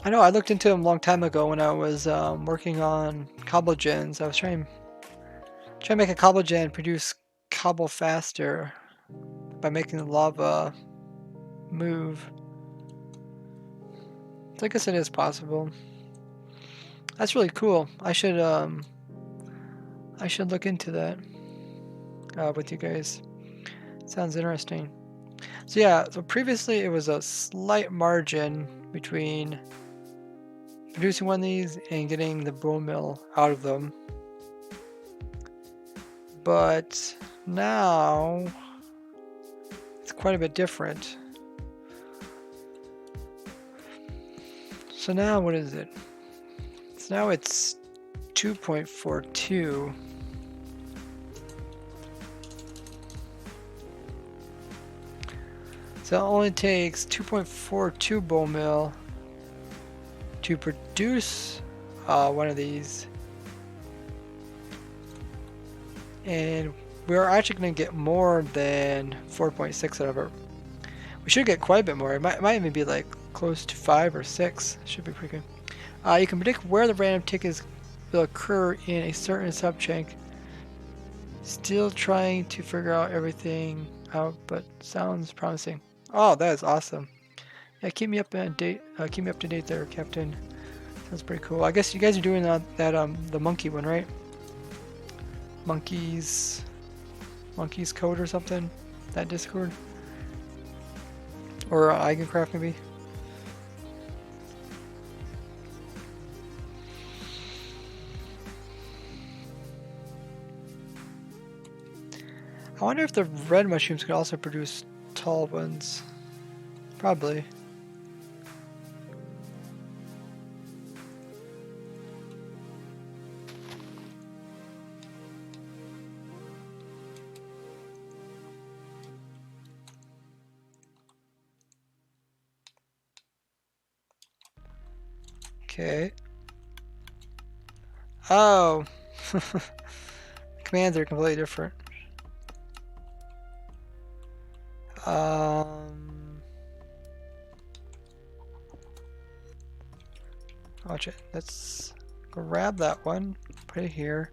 I know. I looked into them a long time ago when I was working on cobble gens. I was trying to make a cobble gen produce cobble faster by making the lava move. So I guess it is possible. That's really cool. I should look into that with you guys. Sounds interesting. So yeah, so previously it was a slight margin between producing one of these and getting the bone meal out of them. But now it's quite a bit different. So now what is it? So now it's 2.42. So it only takes 2.42 bone meal to produce one of these. And we're actually going to get more than 4.6 out of it. We should get quite a bit more. It might even be like close to 5 or 6. Should be pretty good. You can predict where the random tick will occur in a certain subchunk. Still trying to figure out everything out, but sounds promising. Oh, that is awesome. Yeah, keep me up to date. Keep me up to date there, Captain. Sounds pretty cool. I guess you guys are doing that the monkey one, right? Monkey's code or something. That Discord or Eigencraft maybe. I wonder if the red mushrooms could also produce tall ones. Probably. Okay. Oh. Commands are completely different. Watch it. Let's grab that one, put it here.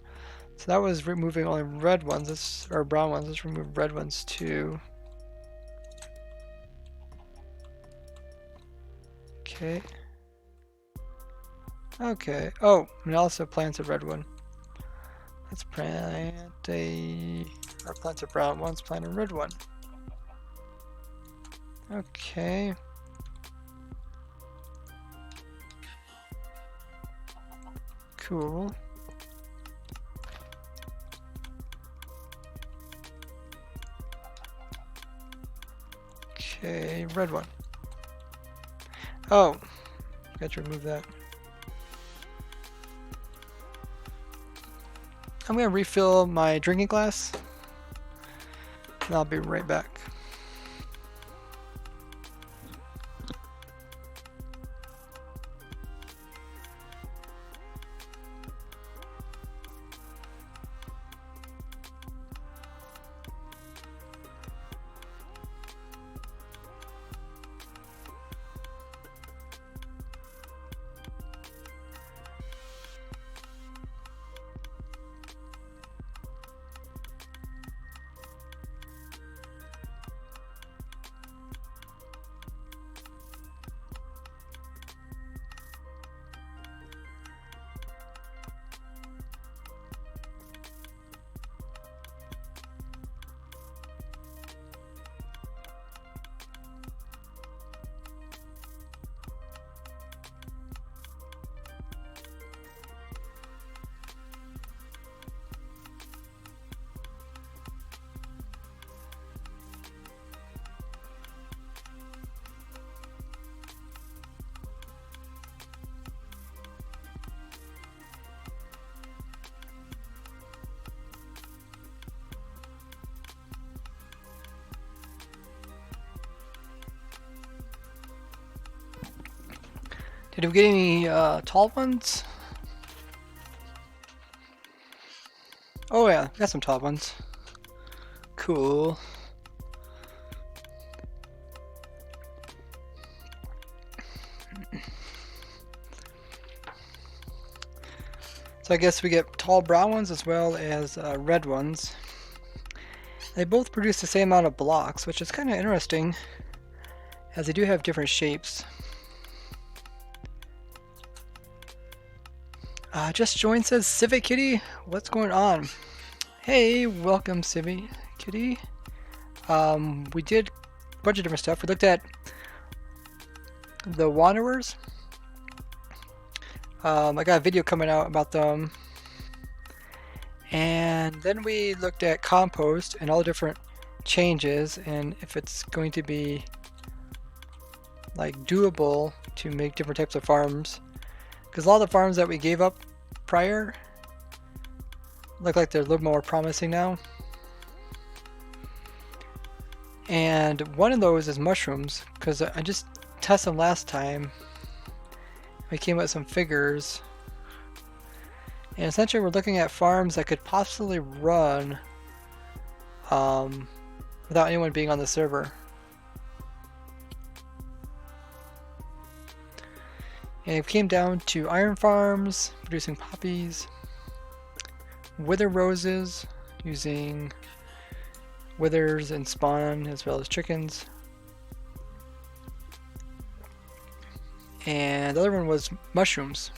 So that was removing only red ones, or brown ones. Let's remove red ones too. Okay. Okay. Oh, and also plants a red one. Let's plant a... Or plant a brown one, let's plant a red one. Okay. Cool. Okay, red one. Oh, got to remove that. I'm gonna refill my drinking glass, and I'll be right back. Did we get any tall ones? Oh yeah, got some tall ones. Cool. So I guess we get tall brown ones as well as red ones. They both produce the same amount of blocks, which is kind of interesting, as they do have different shapes. Just joined says Civic Kitty. What's going on? Hey, welcome Civic Kitty. We did a bunch of different stuff. We looked at the Wanderers. I got a video coming out about them. And then we looked at compost and all the different changes and if it's going to be like doable to make different types of farms. Because a lot of the farms that we gave up prior look like they're a little more promising now. And one of those is mushrooms, because I just tested them last time. We came up with some figures. And essentially we're looking at farms that could possibly run without anyone being on the server. And it came down to iron farms, producing poppies, wither roses, using withers and spawn as well as chickens. And the other one was mushrooms.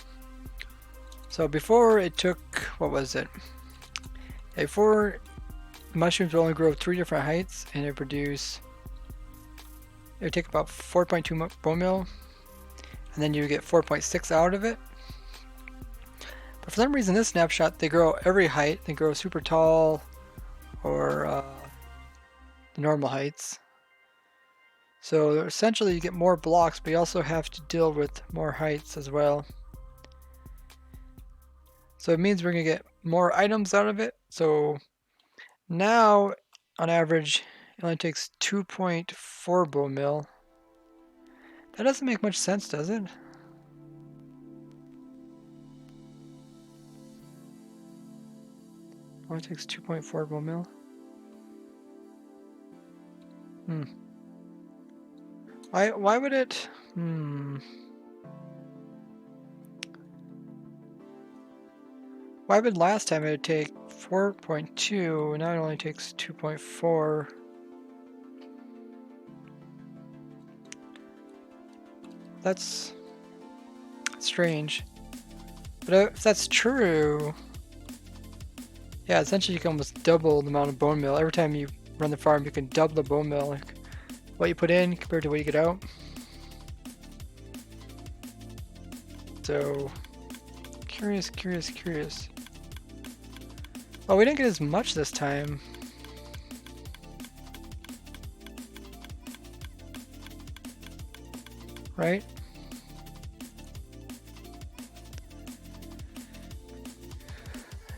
So before it took, what was it? Before mushrooms would only grow 3 different heights and it would produce, it would take about 4.2 bone meal. And then you get 4.6 out of it. But for some reason this snapshot, they grow every height. They grow super tall or the normal heights. So essentially you get more blocks, but you also have to deal with more heights as well. So it means we're going to get more items out of it. So now on average it only takes 2.4 bone meal. That doesn't make much sense, does it? Only takes 2.4 bone meal. Why would it? Why would last time it would take 4.2 and now it only takes 2.4? That's strange. But if that's true, yeah, essentially you can almost double the amount of bone meal. Every time you run the farm, you can double the bone meal, like what you put in compared to what you get out. So, curious. Oh, we didn't get as much this time. Right?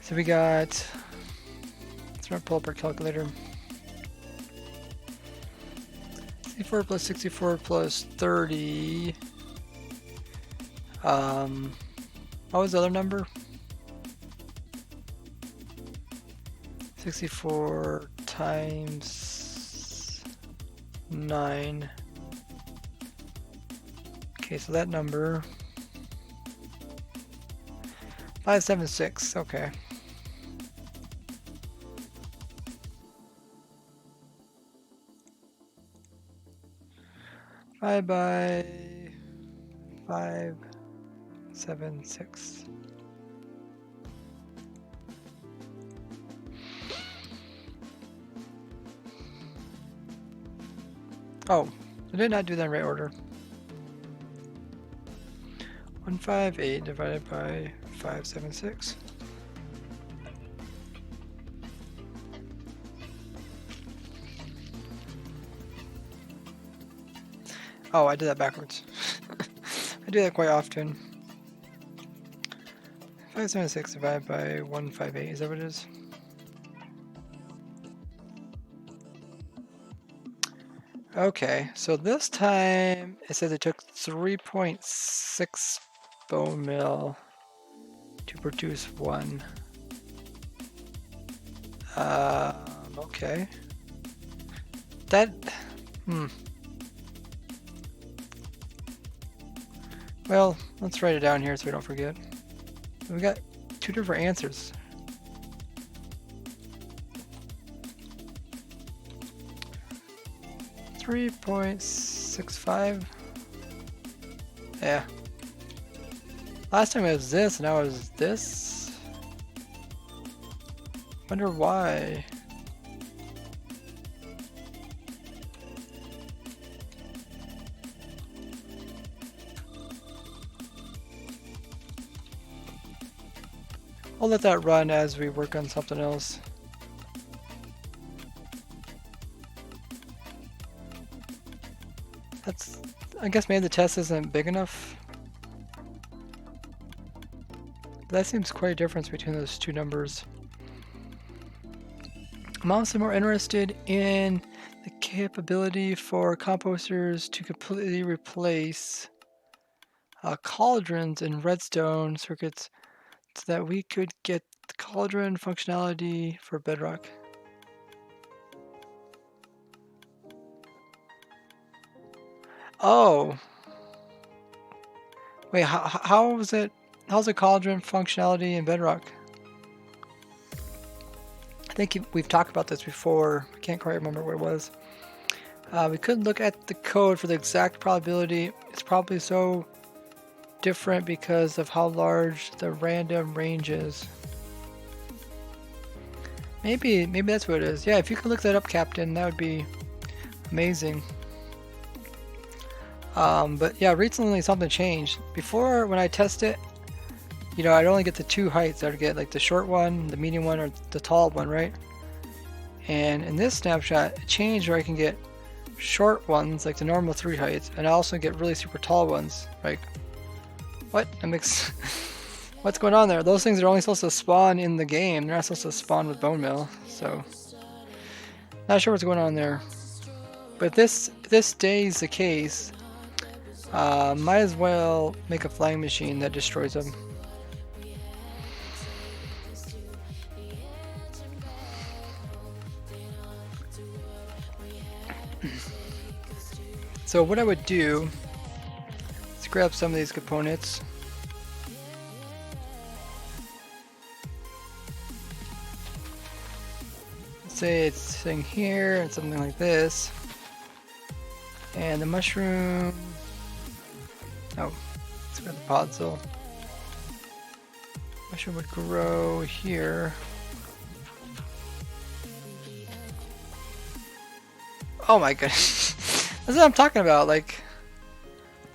So we got, let's pull up our calculator. 64 plus 64 plus 30. What was the other number? 64 times 9. Okay, so that number. 576, okay. Divided by 576. Oh, I did not do that in right order. 158 divided by 576. Oh, I did that backwards. I do that quite often. 576 divided by 158, is that what it is? Okay, so this time it says it took 3.6 bone meal to produce 1. Okay. That, Well, let's write it down here so we don't forget. We got 2 different answers. $3.65. Yeah. Last time it was this, now it was this. Wonder why. I'll let that run as we work on something else. I guess maybe the test isn't big enough. That seems quite a difference between those 2 numbers. I'm also more interested in the capability for composters to completely replace cauldrons in redstone circuits so that we could get the cauldron functionality for Bedrock. Oh. Wait, how's the cauldron functionality in Bedrock? I think we've talked about this before. I can't quite remember what it was. We couldn't look at the code for the exact probability. It's probably so different because of how large the random range is. Maybe that's what it is. Yeah, if you could look that up, Captain, that would be amazing. But yeah, recently something changed. Before, when I test it, you know, I'd only get the 2 heights. I'd get like the short one, the medium one, or the tall one, right? And in this snapshot, it changed where I can get short ones, like the normal 3 heights, and I also get really super tall ones. Like, what? That makes... What's going on there? Those things are only supposed to spawn in the game. They're not supposed to spawn with bone meal, so... Not sure what's going on there. But this stays the case. Might as well make a flying machine that destroys them. So what I would do is grab some of these components. Let's say it's sitting here and something like this. And the mushroom. Oh, let's grab the podzol. mushroom would grow here. Oh my goodness. That's what I'm talking about. Like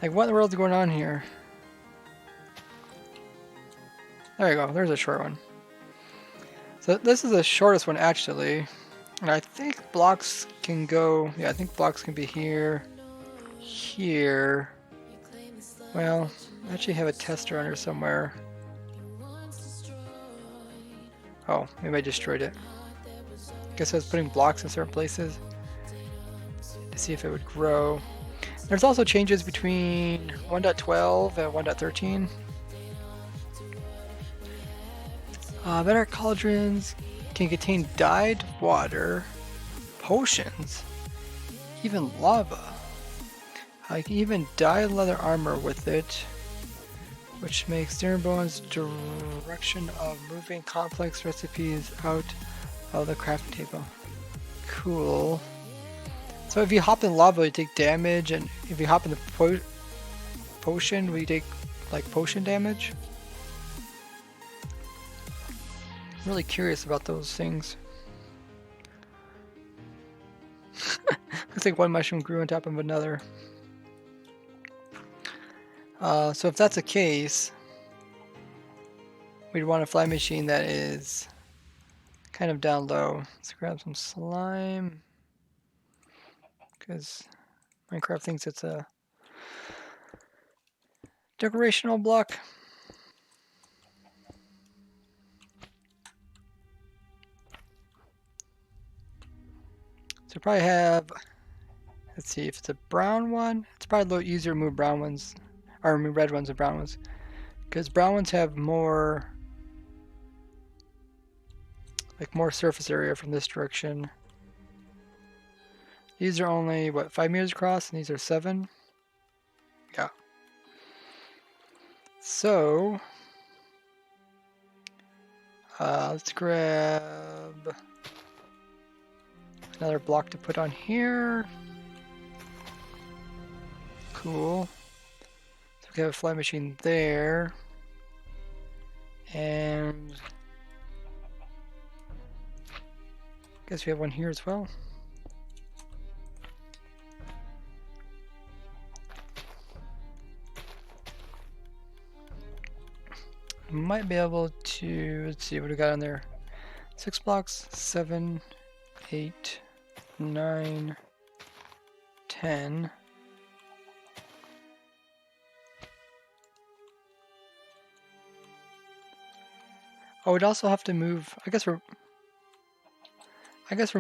what in the world's going on here? There you go. There's a short one. So this is the shortest one actually. And I think blocks can go... Yeah, I think blocks can be here. Here. Well, I actually have a tester under somewhere. Oh, maybe I destroyed it. Guess I was putting blocks in certain places to see if it would grow. There's also changes between 1.12 and 1.13. Better cauldrons can contain dyed water, potions, even lava. I can even dye leather armor with it, which makes Bone's direction of moving complex recipes out of the crafting table. Cool. So if you hop in lava, you take damage, and if you hop in the potion, we take like potion damage. I'm really curious about those things. Looks like one mushroom grew on top of another. So if that's the case, we'd want a fly machine that is kind of down low. Let's grab some slime, because Minecraft thinks it's a decorational block. So probably have, let's see if it's a brown one. It's probably a little easier to move brown ones, or move red ones and brown ones, because brown ones have more, like more surface area from this direction. These are only what, 5 meters across, and these are 7. Yeah. So let's grab another block to put on here. Cool. So we have a fly machine there. And I guess we have one here as well. Might be able to, let's see what we got on there. 6 blocks, 7, 8, 9, 10. Oh, we'd also have to move, I guess we're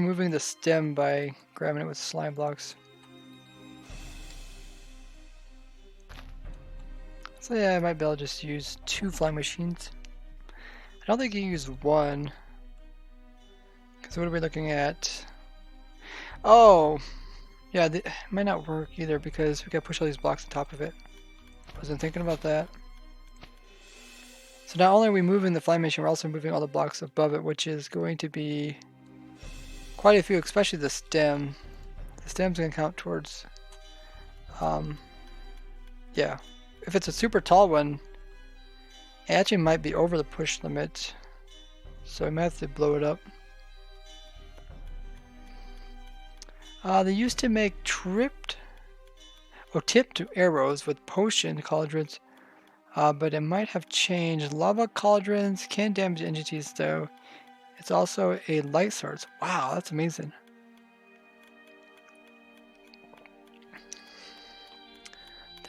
moving the stem by grabbing it with slime blocks. So yeah, I might be able to just use 2 flying machines. I don't think you use 1. Because what are we looking at? Oh! Yeah, it might not work either because we gotta push all these blocks on top of it. Wasn't thinking about that. So not only are we moving the flying machine, we're also moving all the blocks above it, which is going to be quite a few, especially the stem. The stem's gonna count towards, yeah. If it's a super tall one, it actually might be over the push limit, so I might have to blow it up. They used to make tipped arrows with potion cauldrons, but it might have changed. Lava cauldrons can damage entities though. It's also a light source. Wow, that's amazing.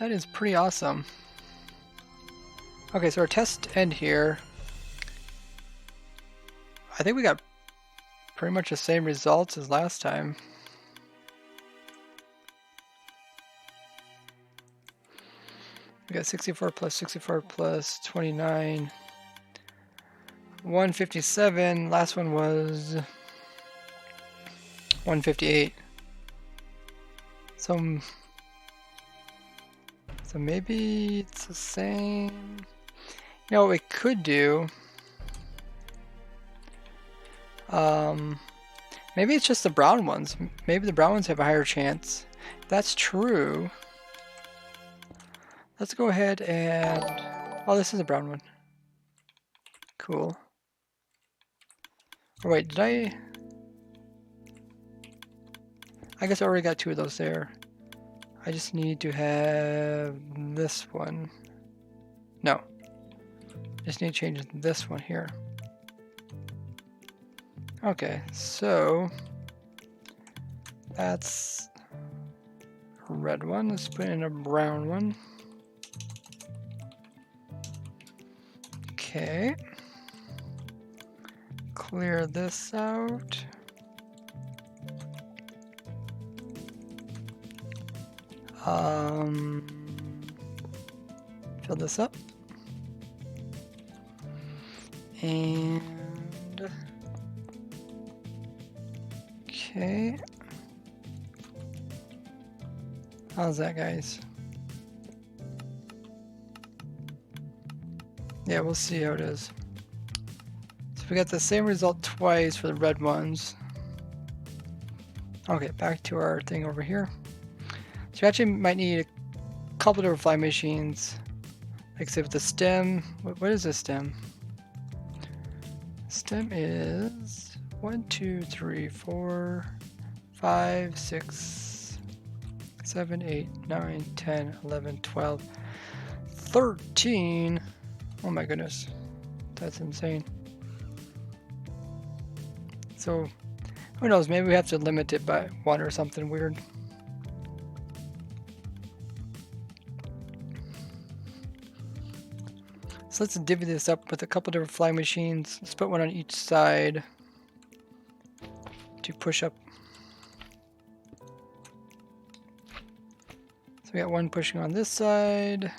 That is pretty awesome. Okay, so our test end here. I think we got pretty much the same results as last time. We got 64 plus 29. 157. Last one was 158. So maybe it's the same. You know what we could do? Maybe it's just the brown ones. Maybe the brown ones have a higher chance. If that's true, let's go ahead and... Oh, this is a brown one. Cool. Oh, wait, did I? I guess I already got 2 of those there. I just need to have this one. No. Just need to change this one here. Okay, so that's a red one. Let's put in a brown one. Okay. Clear this out. Fill this up. And okay. How's that, guys? Yeah, we'll see how it is. So we got the same result twice for the red ones. Okay, back to our thing over here. So you actually might need a couple different fly machines. Like say with the stem. What is this stem? Stem is 1, 2, 3, 4, 5, 6, 7, 8, 9, 10, 11, 12, 13. Oh my goodness. That's insane. So, who knows? Maybe we have to limit it by 1 or something weird. So let's divvy this up with a couple different fly machines. Let's put one on each side to push up. So we got one pushing on this side.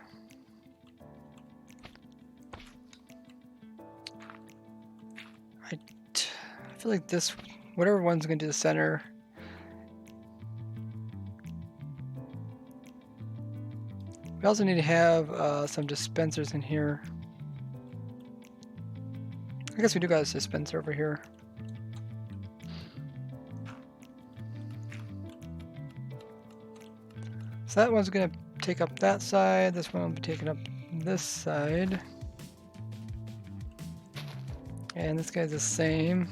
I feel like this, whatever one's going to the center. We also need to have some dispensers in here. I guess we do got a dispenser over here. So that one's going to take up that side. This one will be taking up this side. And this guy's the same.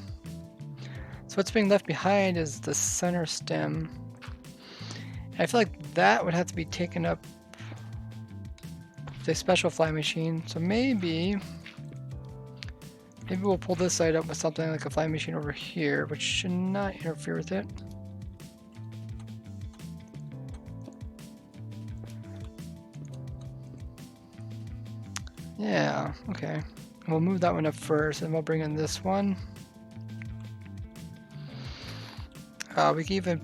So what's being left behind is the center stem. And I feel like that would have to be taken up with a special fly machine. So maybe we'll pull this side up with something like a fly machine over here, which should not interfere with it. Yeah, okay. We'll move that one up first, and we'll bring in this one. We can even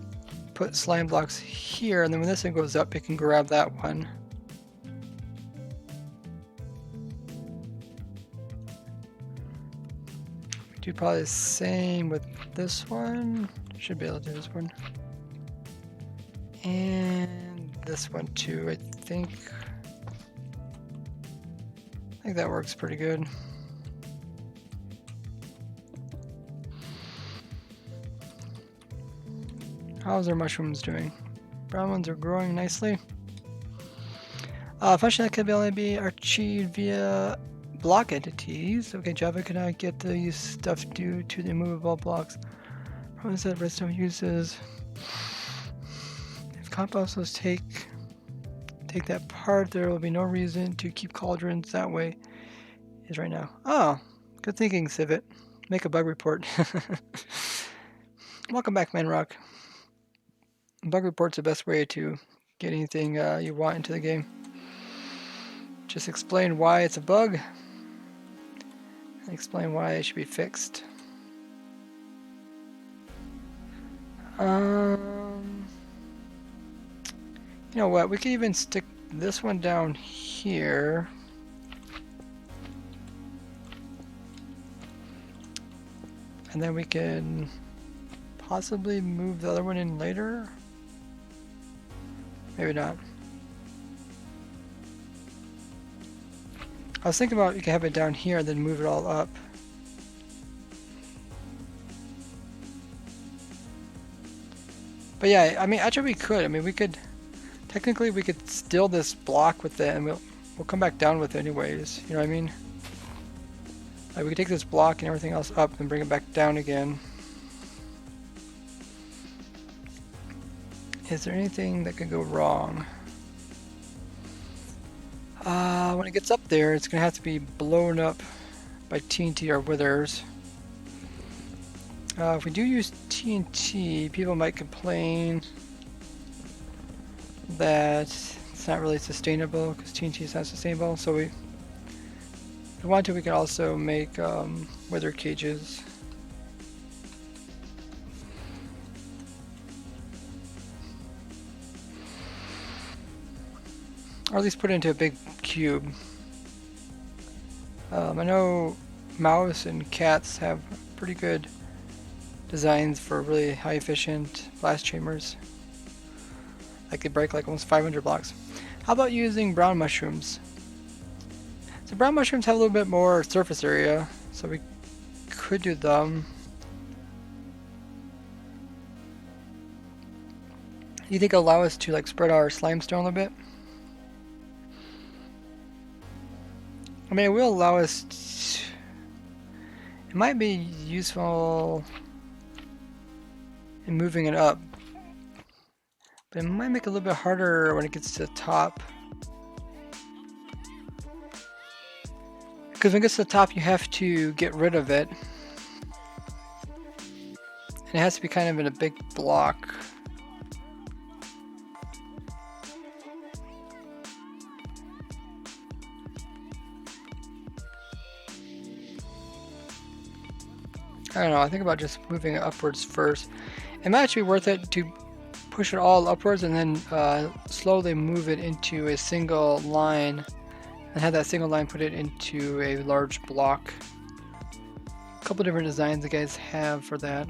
put slime blocks here, and then when this one goes up, it can grab that one. Do probably the same with this one. Should be able to do this one. And this one too, I think. I think that works pretty good. How's our mushrooms doing? Brown ones are growing nicely. Function that could only be achieved via block entities. Okay, Java cannot get the stuff due to the immovable blocks. Problems that redstone uses. If composts take that part, there will be no reason to keep cauldrons that way. Is right now. Oh, good thinking, Civet. Make a bug report. Welcome back, Manrock. Bug report's the best way to get anything you want into the game. Just explain why it's a bug, and explain why it should be fixed. You know what? We could even stick this one down here. And then we can possibly move the other one in later. Maybe not. I was thinking about you could have it down here and then move it all up. But yeah, I mean, actually we could. I mean, we could, technically we could steal this block with it and we'll come back down with it anyways. You know what I mean? Like we can take this block and everything else up and bring it back down again. Is there anything that could go wrong? When it gets up there, it's gonna have to be blown up by TNT or withers. If we do use TNT, people might complain that it's not really sustainable because TNT is not sustainable. So if we want to, we can also make wither cages. Or at least put it into a big cube. I know mouse and cats have pretty good designs for really high efficient blast chambers. Like they break like almost 500 blocks. How about using brown mushrooms? So brown mushrooms have a little bit more surface area, so we could do them. Do you think it'll allow us to like spread our slime stone a little bit? I mean, it will allow us to, it might be useful in moving it up, but it might make it a little bit harder when it gets to the top. Because when it gets to the top, you have to get rid of it. And it has to be kind of in a big block. I don't know, I think about just moving it upwards first. It might actually be worth it to push it all upwards and then slowly move it into a single line and have that single line put it into a large block. A couple different designs the guys have for that.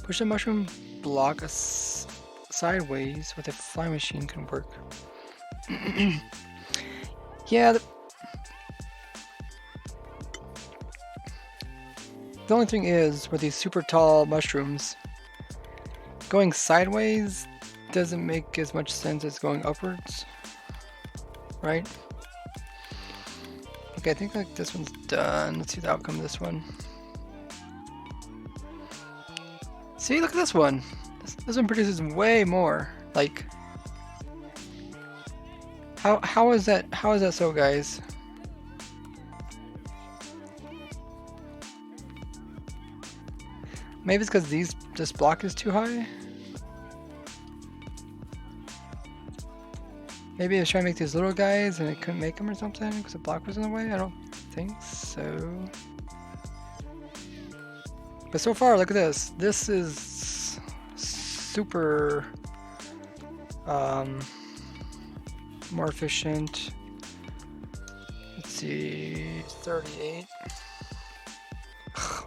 Push the mushroom block sideways with a flying machine can work. Yeah, the only thing is, with these super tall mushrooms, going sideways doesn't make as much sense as going upwards, right? Okay, I think like this one's done. Let's see the outcome of this one. See, look at this one. This one produces way more. Like, how is that? How is that so, guys? Maybe it's because this block is too high. Maybe it was trying to make these little guys and it couldn't make them or something because the block was in the way. I don't think so. But so far, look at this. This is super more efficient. Let's see, 38.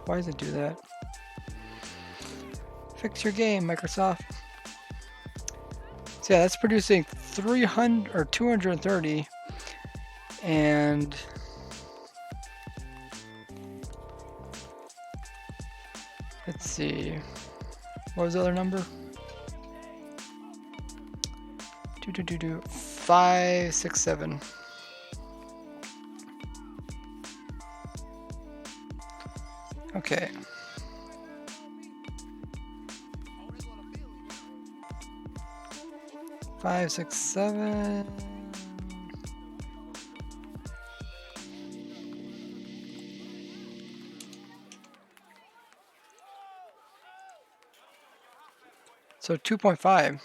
Why does it do that? Fix your game, Microsoft. So yeah, that's producing 300 or 230, and let's see, what was the other number? 567. Okay. Five, 6, 7. So 2.5.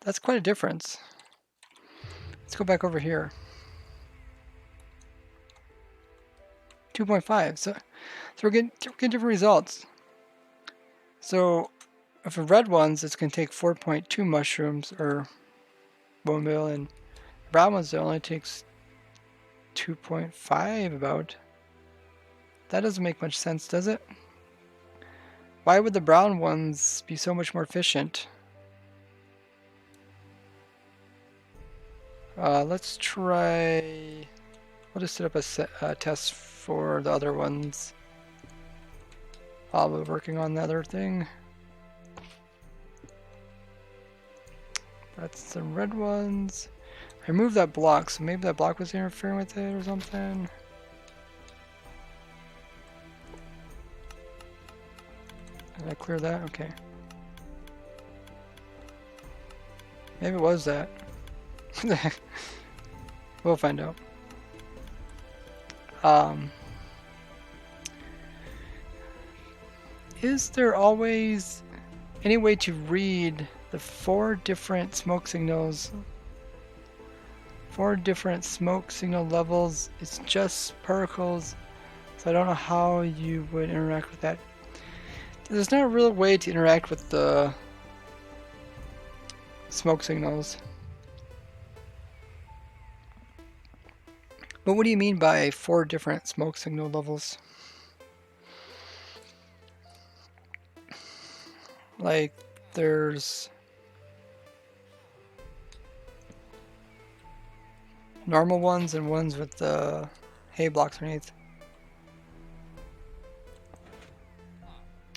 That's quite a difference. Let's go back over here. 2.5. So we're getting different results. So for red ones, it's going to take 4.2 mushrooms or bone meal, and brown ones, it only takes 2.5 about. That doesn't make much sense, does it? Why would the brown ones be so much more efficient? Let's try. We'll just set up a test for the other ones while we're working on the other thing. That's the red ones. I removed that block, so maybe that block was interfering with it or something. Did I clear that? Okay. Maybe it was that. We'll find out. Is there always any way to read the 4 different smoke signals? 4 different smoke signal levels. It's just particles, so I don't know how you would interact with that. There's not a real way to interact with the smoke signals. But what do you mean by 4 different smoke signal levels? Like, there's normal ones and ones with the hay blocks underneath.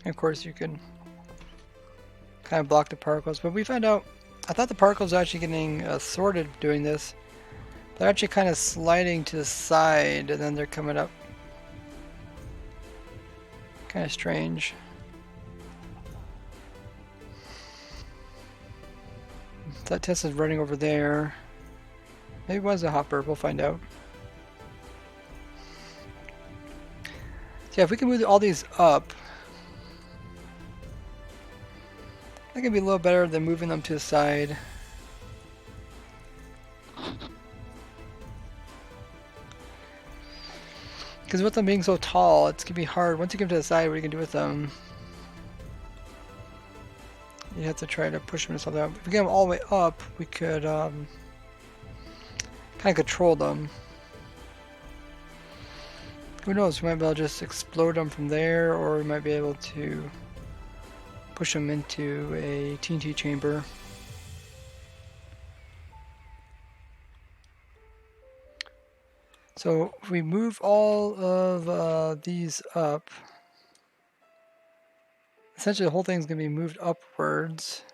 And of course, you can kind of block the particles, but we found out, I thought the particles were actually getting sorted doing this. They're actually kind of sliding to the side and then they're coming up. Kind of strange. That test is running over there. Maybe it was a hopper, we'll find out. So yeah, if we can move all these up, that could be a little better than moving them to the side. Because with them being so tall, it's going to be hard. Once you get them to the side, what are you going to do with them? You have to try to push them to something. If we get them all the way up, we could kind of control them. Who knows, we might be able to just explode them from there, or we might be able to push them into a TNT chamber. So if we move all of these up, essentially the whole thing's going to be moved upwards.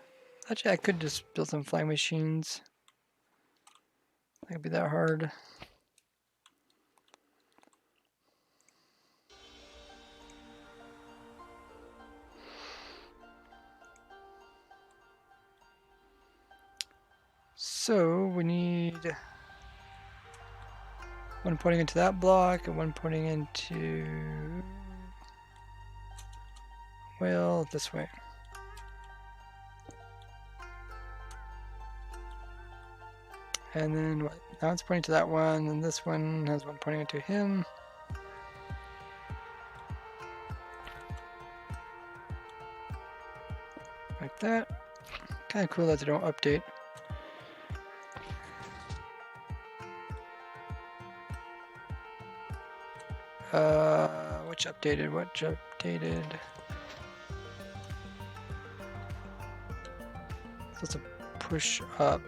Actually, I could just build some flying machines. It could be that hard. So we need one pointing into that block and one pointing into, well, this way. And then what? Now it's pointing to that one, and this one has one pointing into him. Like that. Kind of cool that they don't update. Which updated? Which updated? So it's a push up.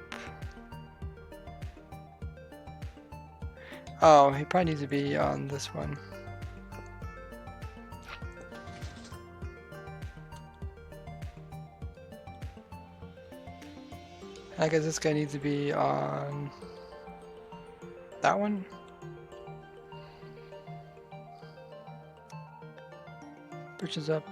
Oh, he probably needs to be on this one. I guess this guy needs to be on that one. Pushes up.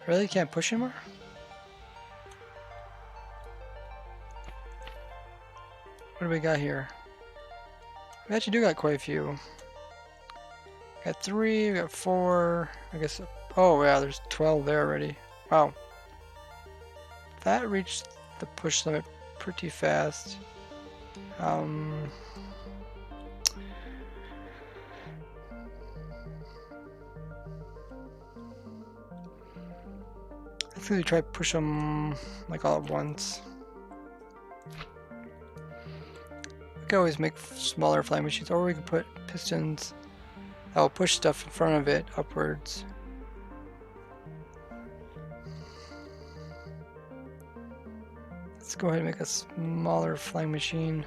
Really can't push anymore? What do we got here? We actually do got quite a few. Got 3, we got 4, I guess. Oh yeah, there's 12 there already. Wow. That reached the push limit pretty fast. Let's really try to push them like all at once. We can always make smaller flying machines, or we can put pistons that will push stuff in front of it upwards. Let's go ahead and make a smaller flying machine.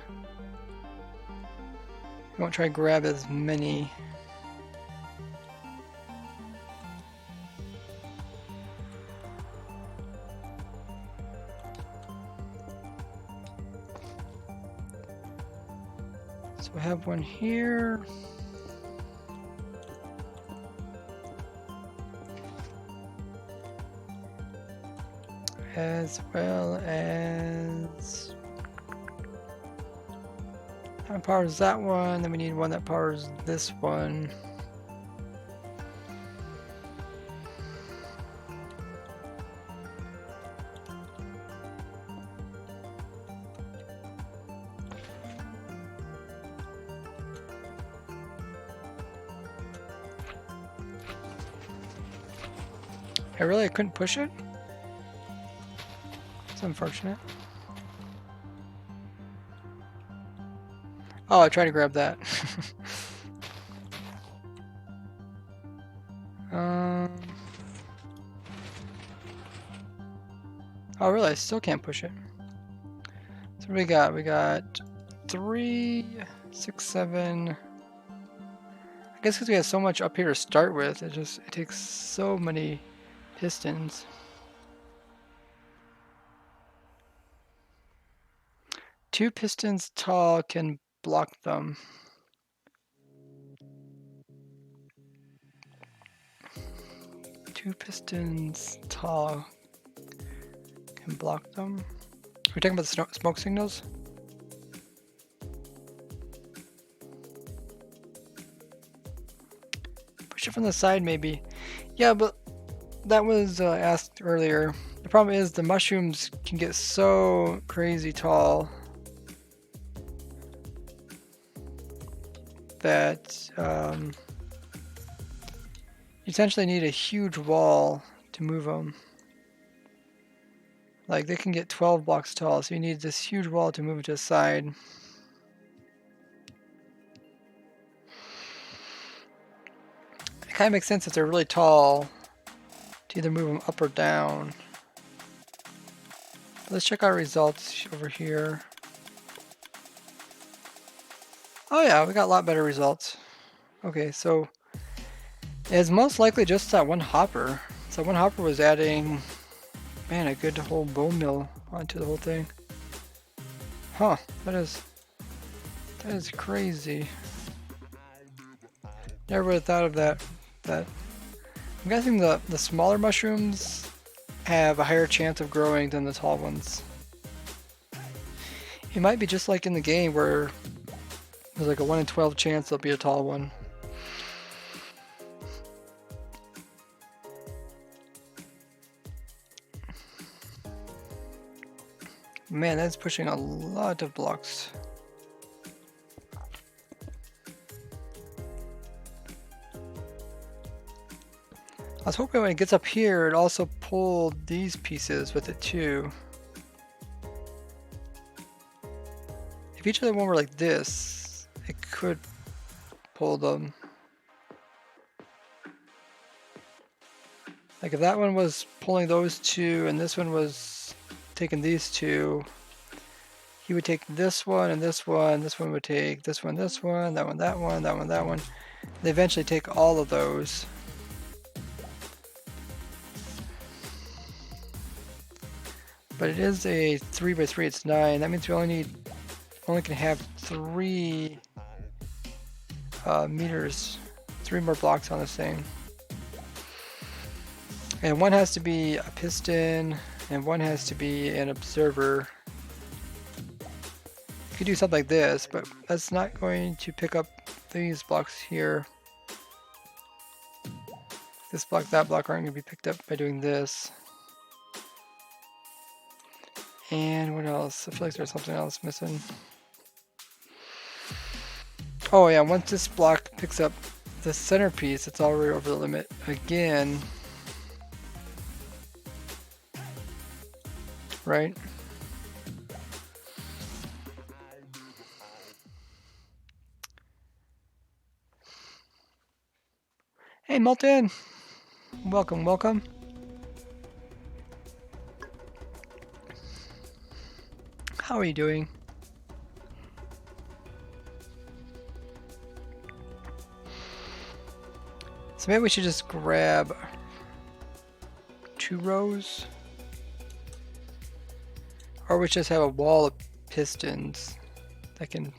We won't try to grab as many. So we have one here. As well as that powers that one, then we need one that powers this one. I couldn't push it? It's unfortunate. Oh, I tried to grab that. Oh, really? I still can't push it. So what do we got? We got 3, 6, 7. I guess because we have so much up here to start with, it takes so many pistons. Two pistons tall can block them. Two pistons tall can block them. Are we talking about the smoke signals? Push it from the side, maybe. Yeah, but that was asked earlier. The problem is the mushrooms can get so crazy tall that you essentially need a huge wall to move them. Like they can get 12 blocks tall, so you need this huge wall to move it to the side. It kind of makes sense if they're really tall to either move them up or down. Let's check our results over here. Oh yeah, we got a lot better results. Okay, so it's most likely just that one hopper. So one hopper was adding, man, a good whole bone meal onto the whole thing. Huh, that is crazy. Never would have thought of that. I'm guessing the smaller mushrooms have a higher chance of growing than the tall ones. It might be just like in the game where there's like a 1 in 12 chance there'll be a tall one. Man, that's pushing a lot of blocks. I was hoping when it gets up here, it also pulled these pieces with it too. If each of them were like this, it could pull them. Like if that one was pulling those two and this one was taking these two, he would take this one and this one would take this one, that one, that one, that one, that one. They eventually take all of those. But it is a 3x3, it's 9. That means we only can have 3 meters, 3 more blocks on this thing. And one has to be a piston, and one has to be an observer. You could do something like this, but that's not going to pick up these blocks here. This block, that block aren't going to be picked up by doing this. And what else? I feel like there's something else missing. Oh yeah, once this block picks up the centerpiece, it's already over the limit again. Right? Hey Milton! Welcome, welcome. How are you doing? So maybe we should just grab 2 rows. Or we just have a wall of pistons that can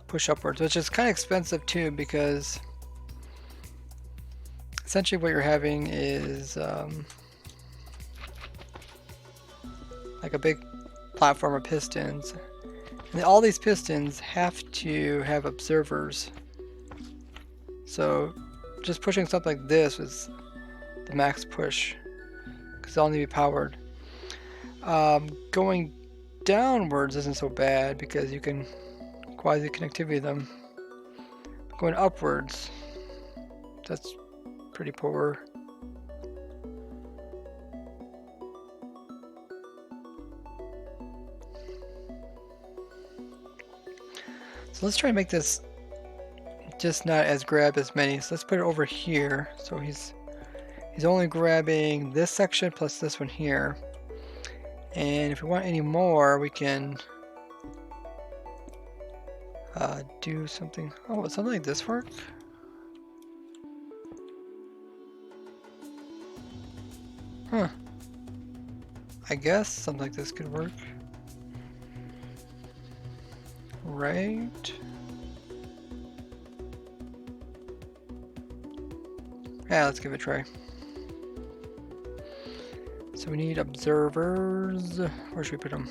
push upwards, which is kind of expensive too, because essentially what you're having is like a big platform of pistons, and all these pistons have to have observers. So just pushing something like this was the max push, because they all need to be powered. Going downwards isn't so bad because you can quasi-connectivity them. Going upwards, that's pretty poor. So let's try to make this just not as grab as many. So let's put it over here. So he's only grabbing this section plus this one here. And if we want any more, we can do something. Oh, would something like this work? Huh. I guess something like this could work. Right. Yeah, let's give it a try. So we need observers. Where should we put them?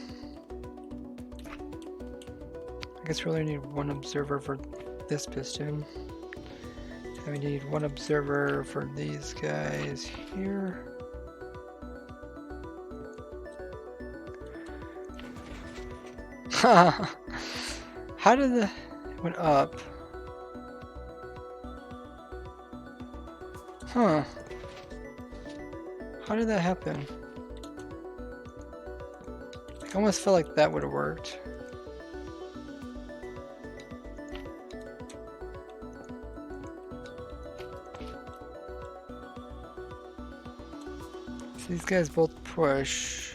I guess we only need one observer for this piston. And we need one observer for these guys here. How did the it went up? Huh. How did that happen? I almost felt like that would have worked. So these guys both push.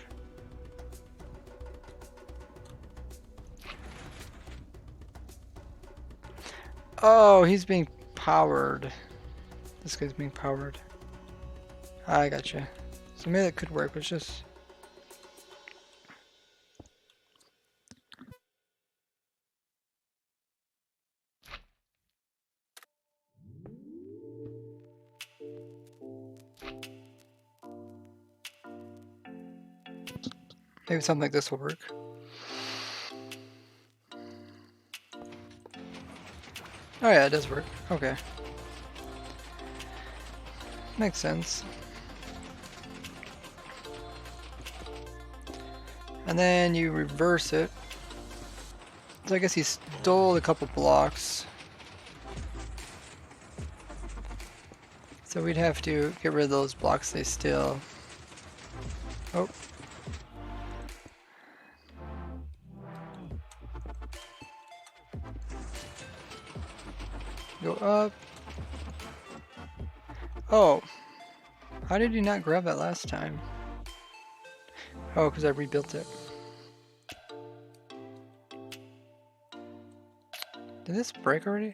Oh, he's being powered. This guy's being powered. I gotcha. So maybe that could work, but it's just... maybe something like this will work. Oh yeah, it does work. Okay. Makes sense. And then you reverse it. So I guess he stole a couple blocks. So we'd have to get rid of those blocks they steal. Oh. Go up. Oh. How did you not grab that last time? Oh, because I rebuilt it. Did this break already?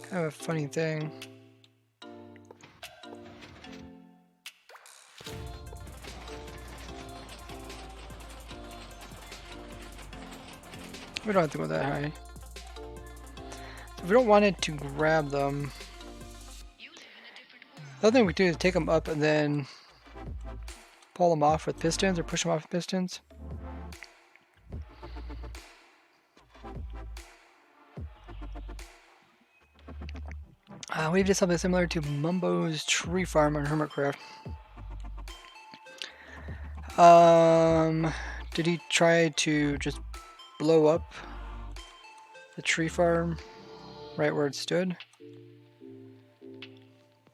Kind of a funny thing. We don't have to go that high. If we don't want it to grab them, the other thing we do is take them up and then pull them off with pistons or push them off with pistons. We did something similar to Mumbo's tree farm on Hermitcraft. Did he try to just blow up the tree farm right where it stood?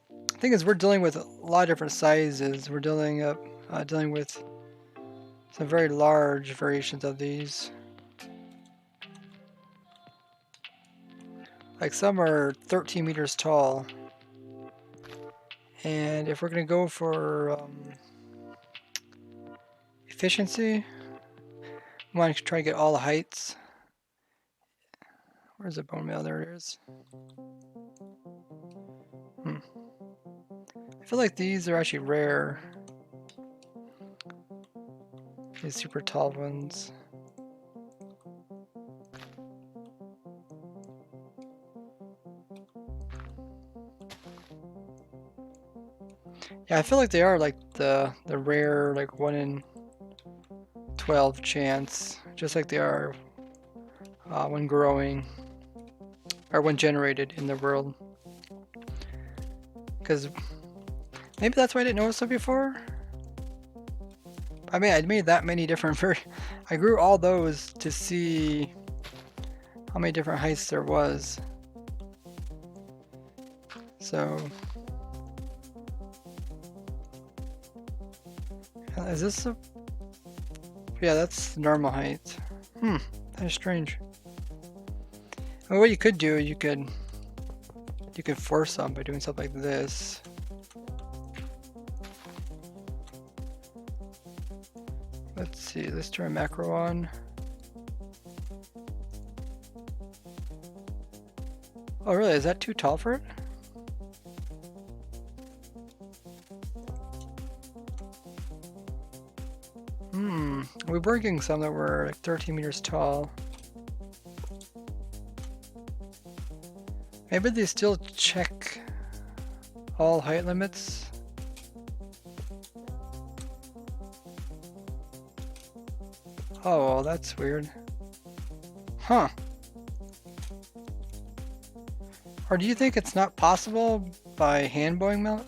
The thing is, we're dealing with a lot of different sizes. We're dealing with some very large variations of these. Like some are 13 meters tall. And if we're going to go for efficiency, we want to try to get all the heights. Where's the bone meal? There it is. I feel like these are actually rare. These super tall ones. Yeah, I feel like they are like the rare like 1 in 12 chance, just like they are when growing or when generated in the world. Because maybe that's why I didn't notice it before. I mean, I made that many different I grew all those to see how many different heights there was. So, is this a... Yeah, that's the normal height. That's strange. I mean, what you could do, you could force them by doing something like this. Let's see, let's turn macro on. Oh really, is that too tall for it? We were getting some that were like 13 meters tall. Maybe they still check all height limits. Oh, well, that's weird. Huh. Or do you think it's not possible by hand bowing mill?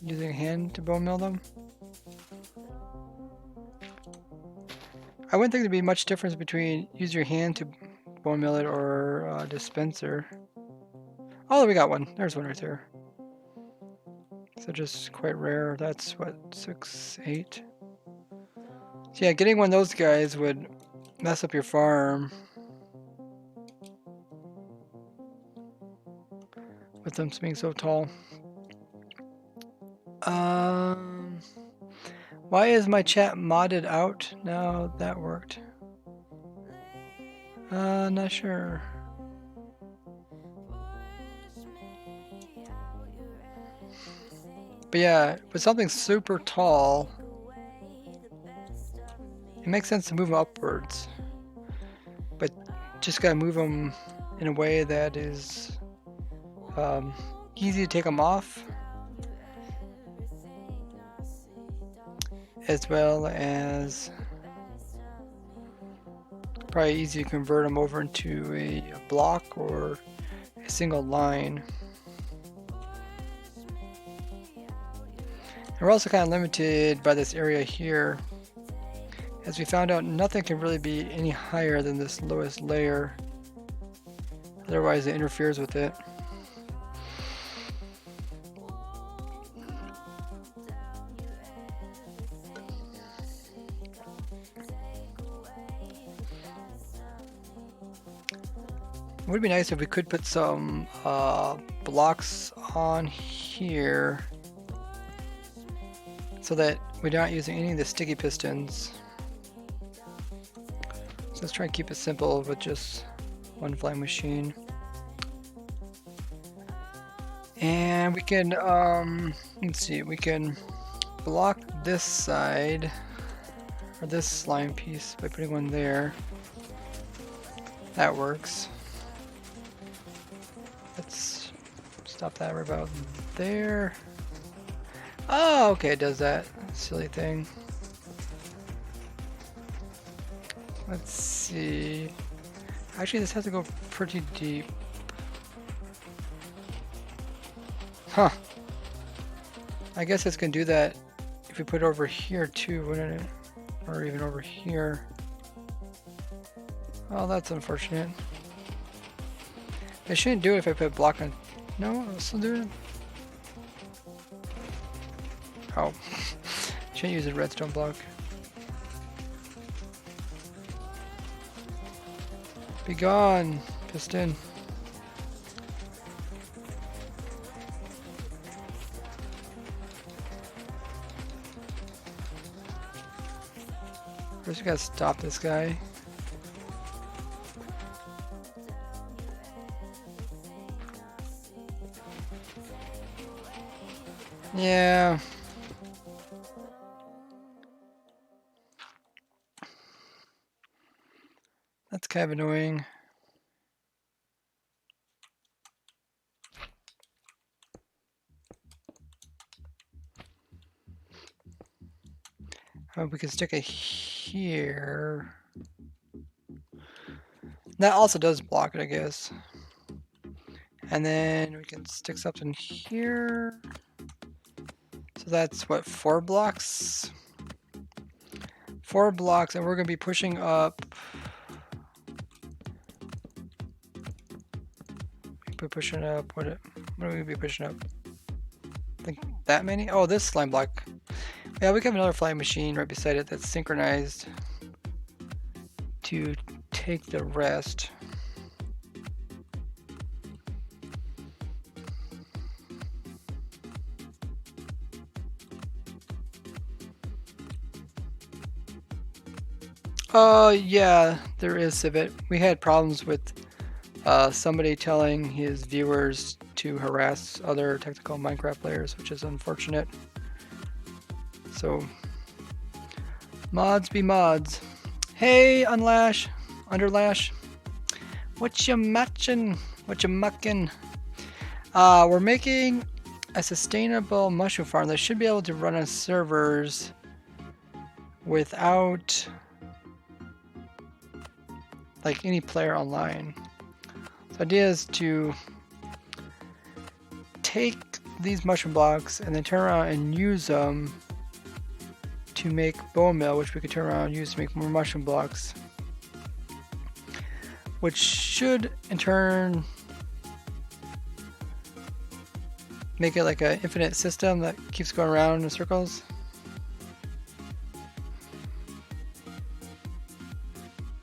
Using hand to bone mill them? I wouldn't think there'd be much difference between use your hand to bone mill it or a dispenser. Oh, we got one. There's one right there. So just quite rare. That's what, 6, 8? So yeah, getting one of those guys would mess up your farm. With them being so tall. Why is my chat modded out? No, that worked. Not sure. But yeah, with something super tall, it makes sense to move them upwards. But just gotta move them in a way that is easy to take them off, as well as probably easy to convert them over into a block or a single line. And we're also kind of limited by this area here. As we found out, nothing can really be any higher than this lowest layer. Otherwise it interferes with it. It would be nice if we could put some blocks on here so that we're not using any of the sticky pistons. So let's try and keep it simple with just one flying machine. And we can, let's see, we can block this side, or this slime piece, by putting one there. That works. Let's stop that right about there. Oh, okay, it does that. Silly thing. Let's see. Actually, this has to go pretty deep. Huh. I guess it's gonna do that if we put it over here too, wouldn't it? Or even over here. Oh, that's unfortunate. I shouldn't do it if I put block on. No, I'll still do it. Oh. Shouldn't use a redstone block. Be gone, piston. First we gotta stop this guy. Yeah. That's kind of annoying. we can stick it here. That also does block it, I guess. And then we can stick something here. So that's what, 4 blocks? 4 blocks, and we're going to be pushing up. We're pushing up. What are we going to be pushing up? I think that many? Oh, this slime block. Yeah, we have another flying machine right beside it that's synchronized to take the rest. Yeah, there is Civet. We had problems with somebody telling his viewers to harass other technical Minecraft players, which is unfortunate. So, mods be mods. Hey, Underlash. What you matchin'? What you muckin'? We're making a sustainable mushroom farm that should be able to run on servers without like any player online. So the idea is to take these mushroom blocks and then turn around and use them to make bone meal, which we could turn around and use to make more mushroom blocks, which should in turn make it like an infinite system that keeps going around in circles.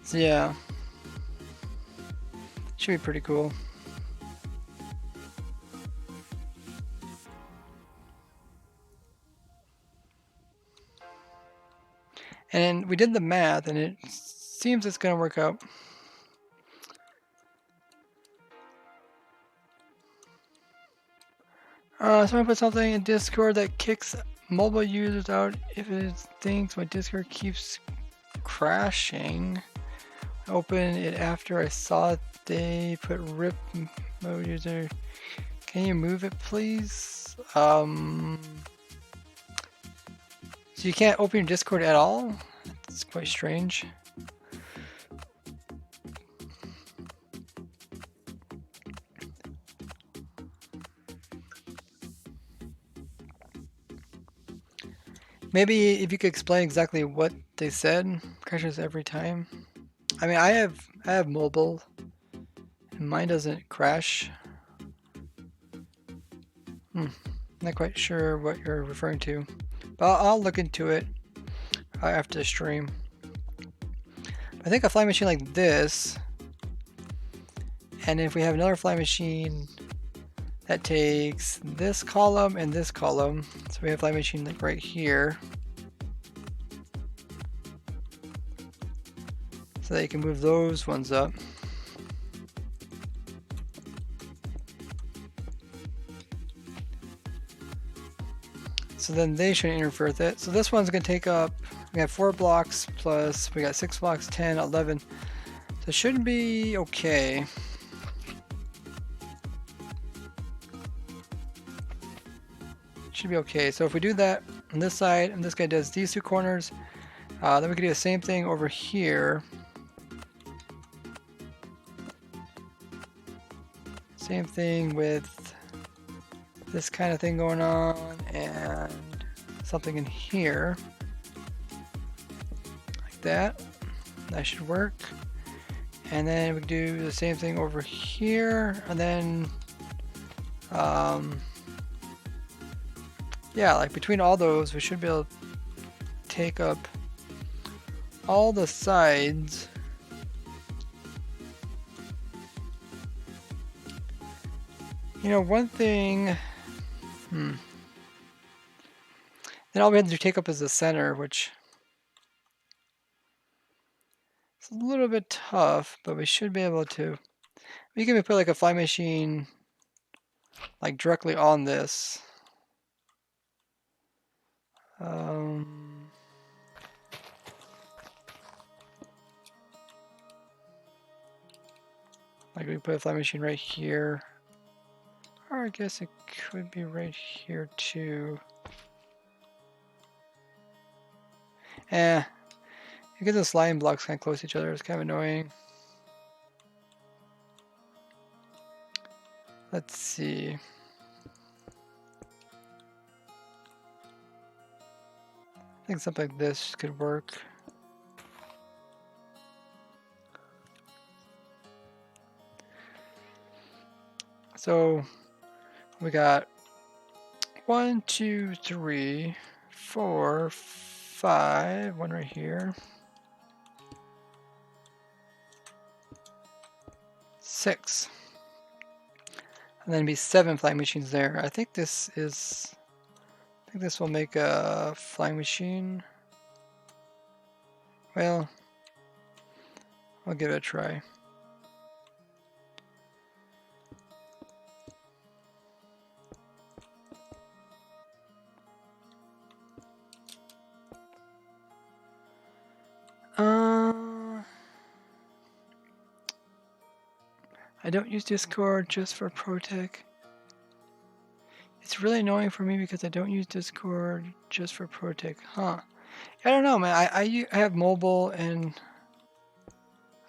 So yeah, should be pretty cool. And we did the math, and it seems it's going to work out. Someone put something in Discord that kicks mobile users out if it thinks my Discord keeps crashing. I opened it after I saw it. They put RIP mobile user. Can you move it, please? So you can't open your Discord at all? That's quite strange. Maybe if you could explain exactly what they said. Crashes every time. I mean, I have mobile, and mine doesn't crash. Not quite sure what you're referring to, but I'll look into it after the stream. I think a flying machine like this, and if we have another flying machine that takes this column and this column, so we have a flying machine like right here, so that you can move those ones up. So then they shouldn't interfere with it. So this one's going to take up, we have 4 blocks plus, we got 6 blocks, 10, 11. So it should be okay. Should be okay. So if we do that on this side, and this guy does these 2 corners, then we can do the same thing over here. Same thing with this kind of thing going on, and something in here like that. That should work. And then we can do the same thing over here, and then yeah, like between all those we should be able to take up all the sides. You know, one thing, then all we have to take up is the center, which is a little bit tough, but we should be able to. We can put like a fly machine like directly on this. Like we put a fly machine right here. Or I guess it could be right here too. Because the slime blocks kind of close to each other, it's kind of annoying. Let's see. I think something like this could work. So we got 1, 2, 3, 4, 5, one right here. 6. And then be 7 flying machines there. I think this will make a flying machine. Well, I'll give it a try. I don't use Discord just for ProTech. It's really annoying for me because I don't use Discord just for ProTech. Huh. I don't know, man. I have mobile and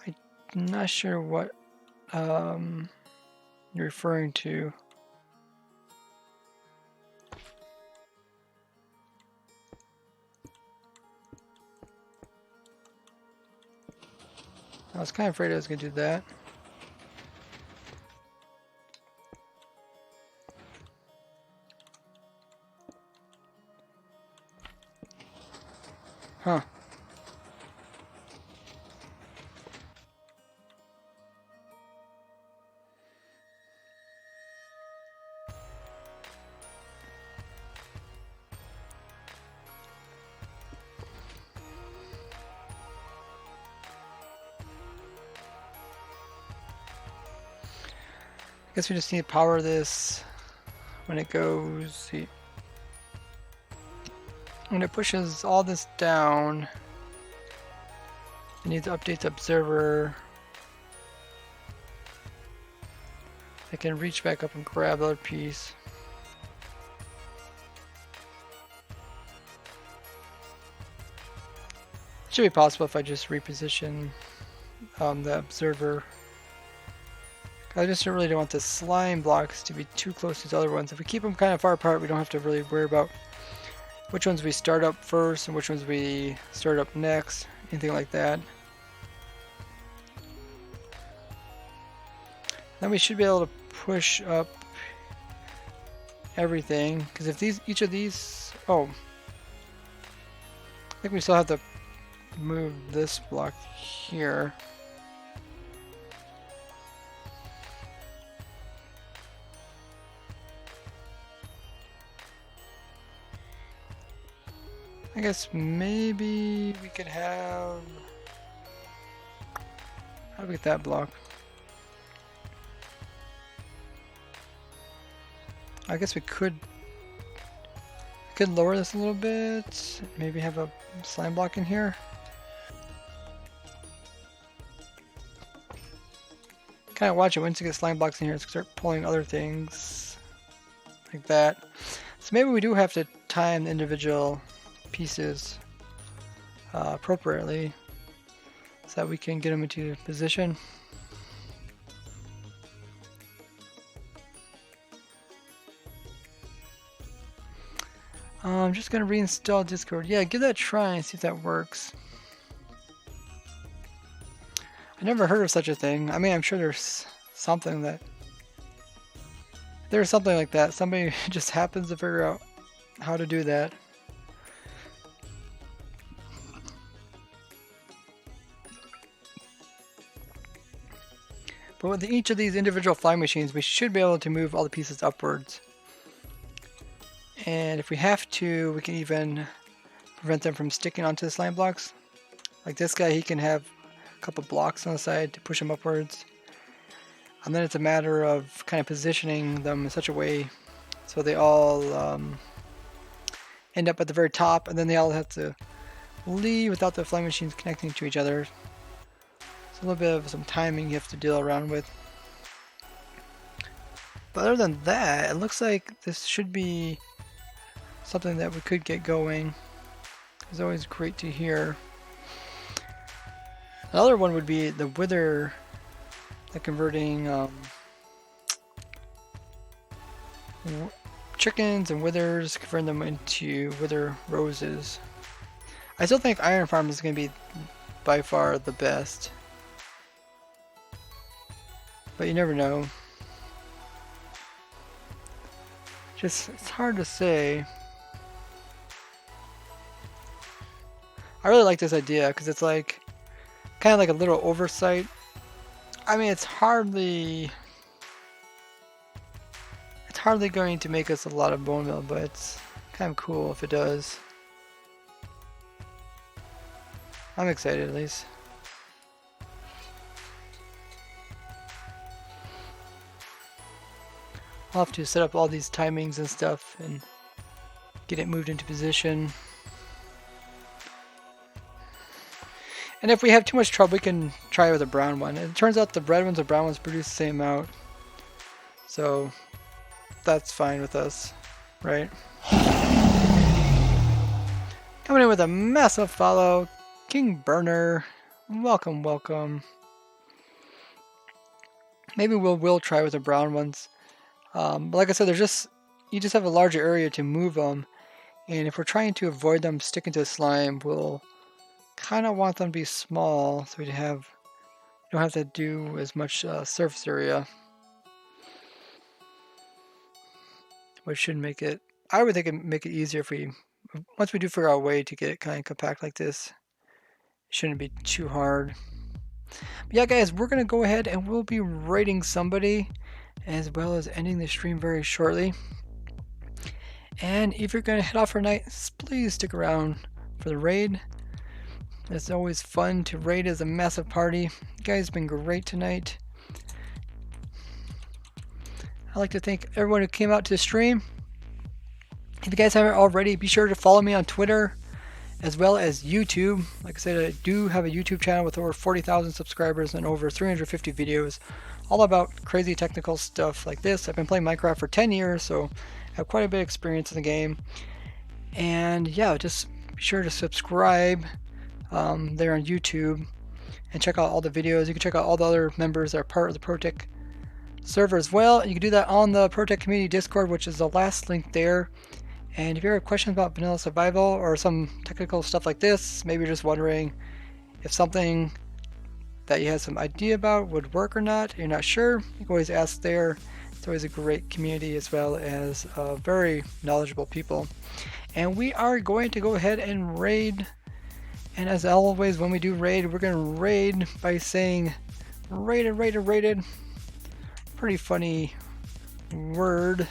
I'm not sure what you're referring to. I was kind of afraid I was going to do that. Huh. I guess we just need to power this when it goes. See, when it pushes all this down, it needs to update the observer. I can reach back up and grab the other piece. It should be possible if I just reposition the observer. I just really don't want the slime blocks to be too close to the other ones. If we keep them kind of far apart, we don't have to really worry about which ones we start up first and which ones we start up next, anything like that. Then we should be able to push up everything, because if each of these, I think we still have to move this block here. I guess maybe we could have, how do we get that block? I guess we could lower this a little bit, maybe have a slime block in here. Kind of watch it once you get slime blocks in here, start pulling other things like that. So maybe we do have to time the individual pieces appropriately so that we can get them into position. I'm just gonna reinstall Discord. Yeah, give that a try and see if that works. I never heard of such a thing. I mean, I'm sure there's something like that. Somebody just happens to figure out how to do that. But with each of these individual flying machines, we should be able to move all the pieces upwards. And if we have to, we can even prevent them from sticking onto the slime blocks. Like this guy, he can have a couple blocks on the side to push him upwards. And then it's a matter of kind of positioning them in such a way so they all end up at the very top, and then they all have to leave without the flying machines connecting to each other. It's a little bit of some timing you have to deal around with. But other than that, it looks like this should be something that we could get going. is always great to hear. Another one would be the wither, the converting chickens and withers, converting them into wither roses. I still think iron farm is going to be by far the best, but you never know. Just, it's hard to say. I really like this idea because it's like kind of like a little oversight. I mean, it's hardly going to make us a lot of bone meal, but it's kind of cool if it does. I'm excited at least. I'll have to set up all these timings and stuff and get it moved into position. And if we have too much trouble, we can try with a brown one. It turns out the red ones and brown ones produce the same amount. So that's fine with us, right? Coming in with a massive follow, King Burner. Welcome, welcome. Maybe we'll try with the brown ones. But like I said, you just have a larger area to move them. And if we're trying to avoid them sticking to the slime, we'll kind of want them to be small so we don't have to do as much surface area, which should make it, I would think it make it easier if once we do figure out a way to get it kind of compact like this, it shouldn't be too hard. But yeah guys, we're gonna go ahead and we'll be raiding somebody as well as ending the stream very shortly. And if you're gonna head off for night, please stick around for the raid. It's always fun to raid as a massive party. You guys have been great tonight. I'd like to thank everyone who came out to the stream. If you guys haven't already, be sure to follow me on Twitter as well as YouTube. Like I said, I do have a YouTube channel with over 40,000 subscribers and over 350 videos, all about crazy technical stuff like this. I've been playing Minecraft for 10 years, so I have quite a bit of experience in the game. And yeah, just be sure to subscribe there on YouTube and check out all the videos. You can check out all the other members that are part of the ProTech server as well. You can do that on the ProTech community Discord, which is the last link there. And if you have questions about vanilla survival or some technical stuff like this, maybe you're just wondering if something that you have some idea about would work or not, you're not sure, you can always ask there. It's always a great community as well as very knowledgeable people. And we are going to go ahead and raid. And as always, when we do raid, we're going to raid by saying raided, raided, raided. Pretty funny word.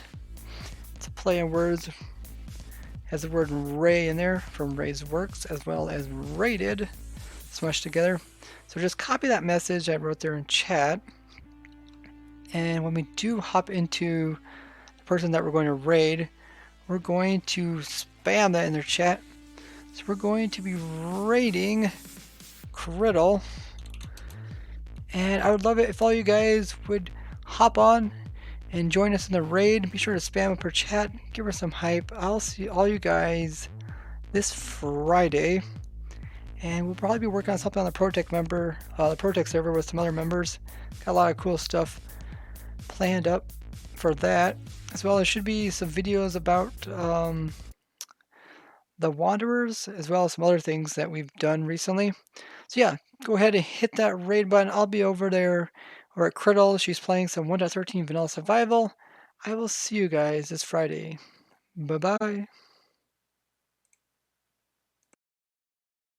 It's a play on words. Has the word Ray in there from Ray's Works as well as raided smushed together. So just copy that message I wrote there in chat. And when we do hop into the person that we're going to raid, we're going to spam that in their chat. So we're going to be raiding Criddle. And I would love it if all you guys would hop on and join us in the raid. Be sure to spam up her chat, give her some hype. I'll see all you guys this Friday. And we'll probably be working on something on the ProTech server with some other members. Got a lot of cool stuff planned up for that. As well as should be some videos about the Wanderers, as well as some other things that we've done recently. So yeah, go ahead and hit that raid button. I'll be over there or at Criddle. She's playing some 1.13 Vanilla Survival. I will see you guys this Friday. Bye-bye.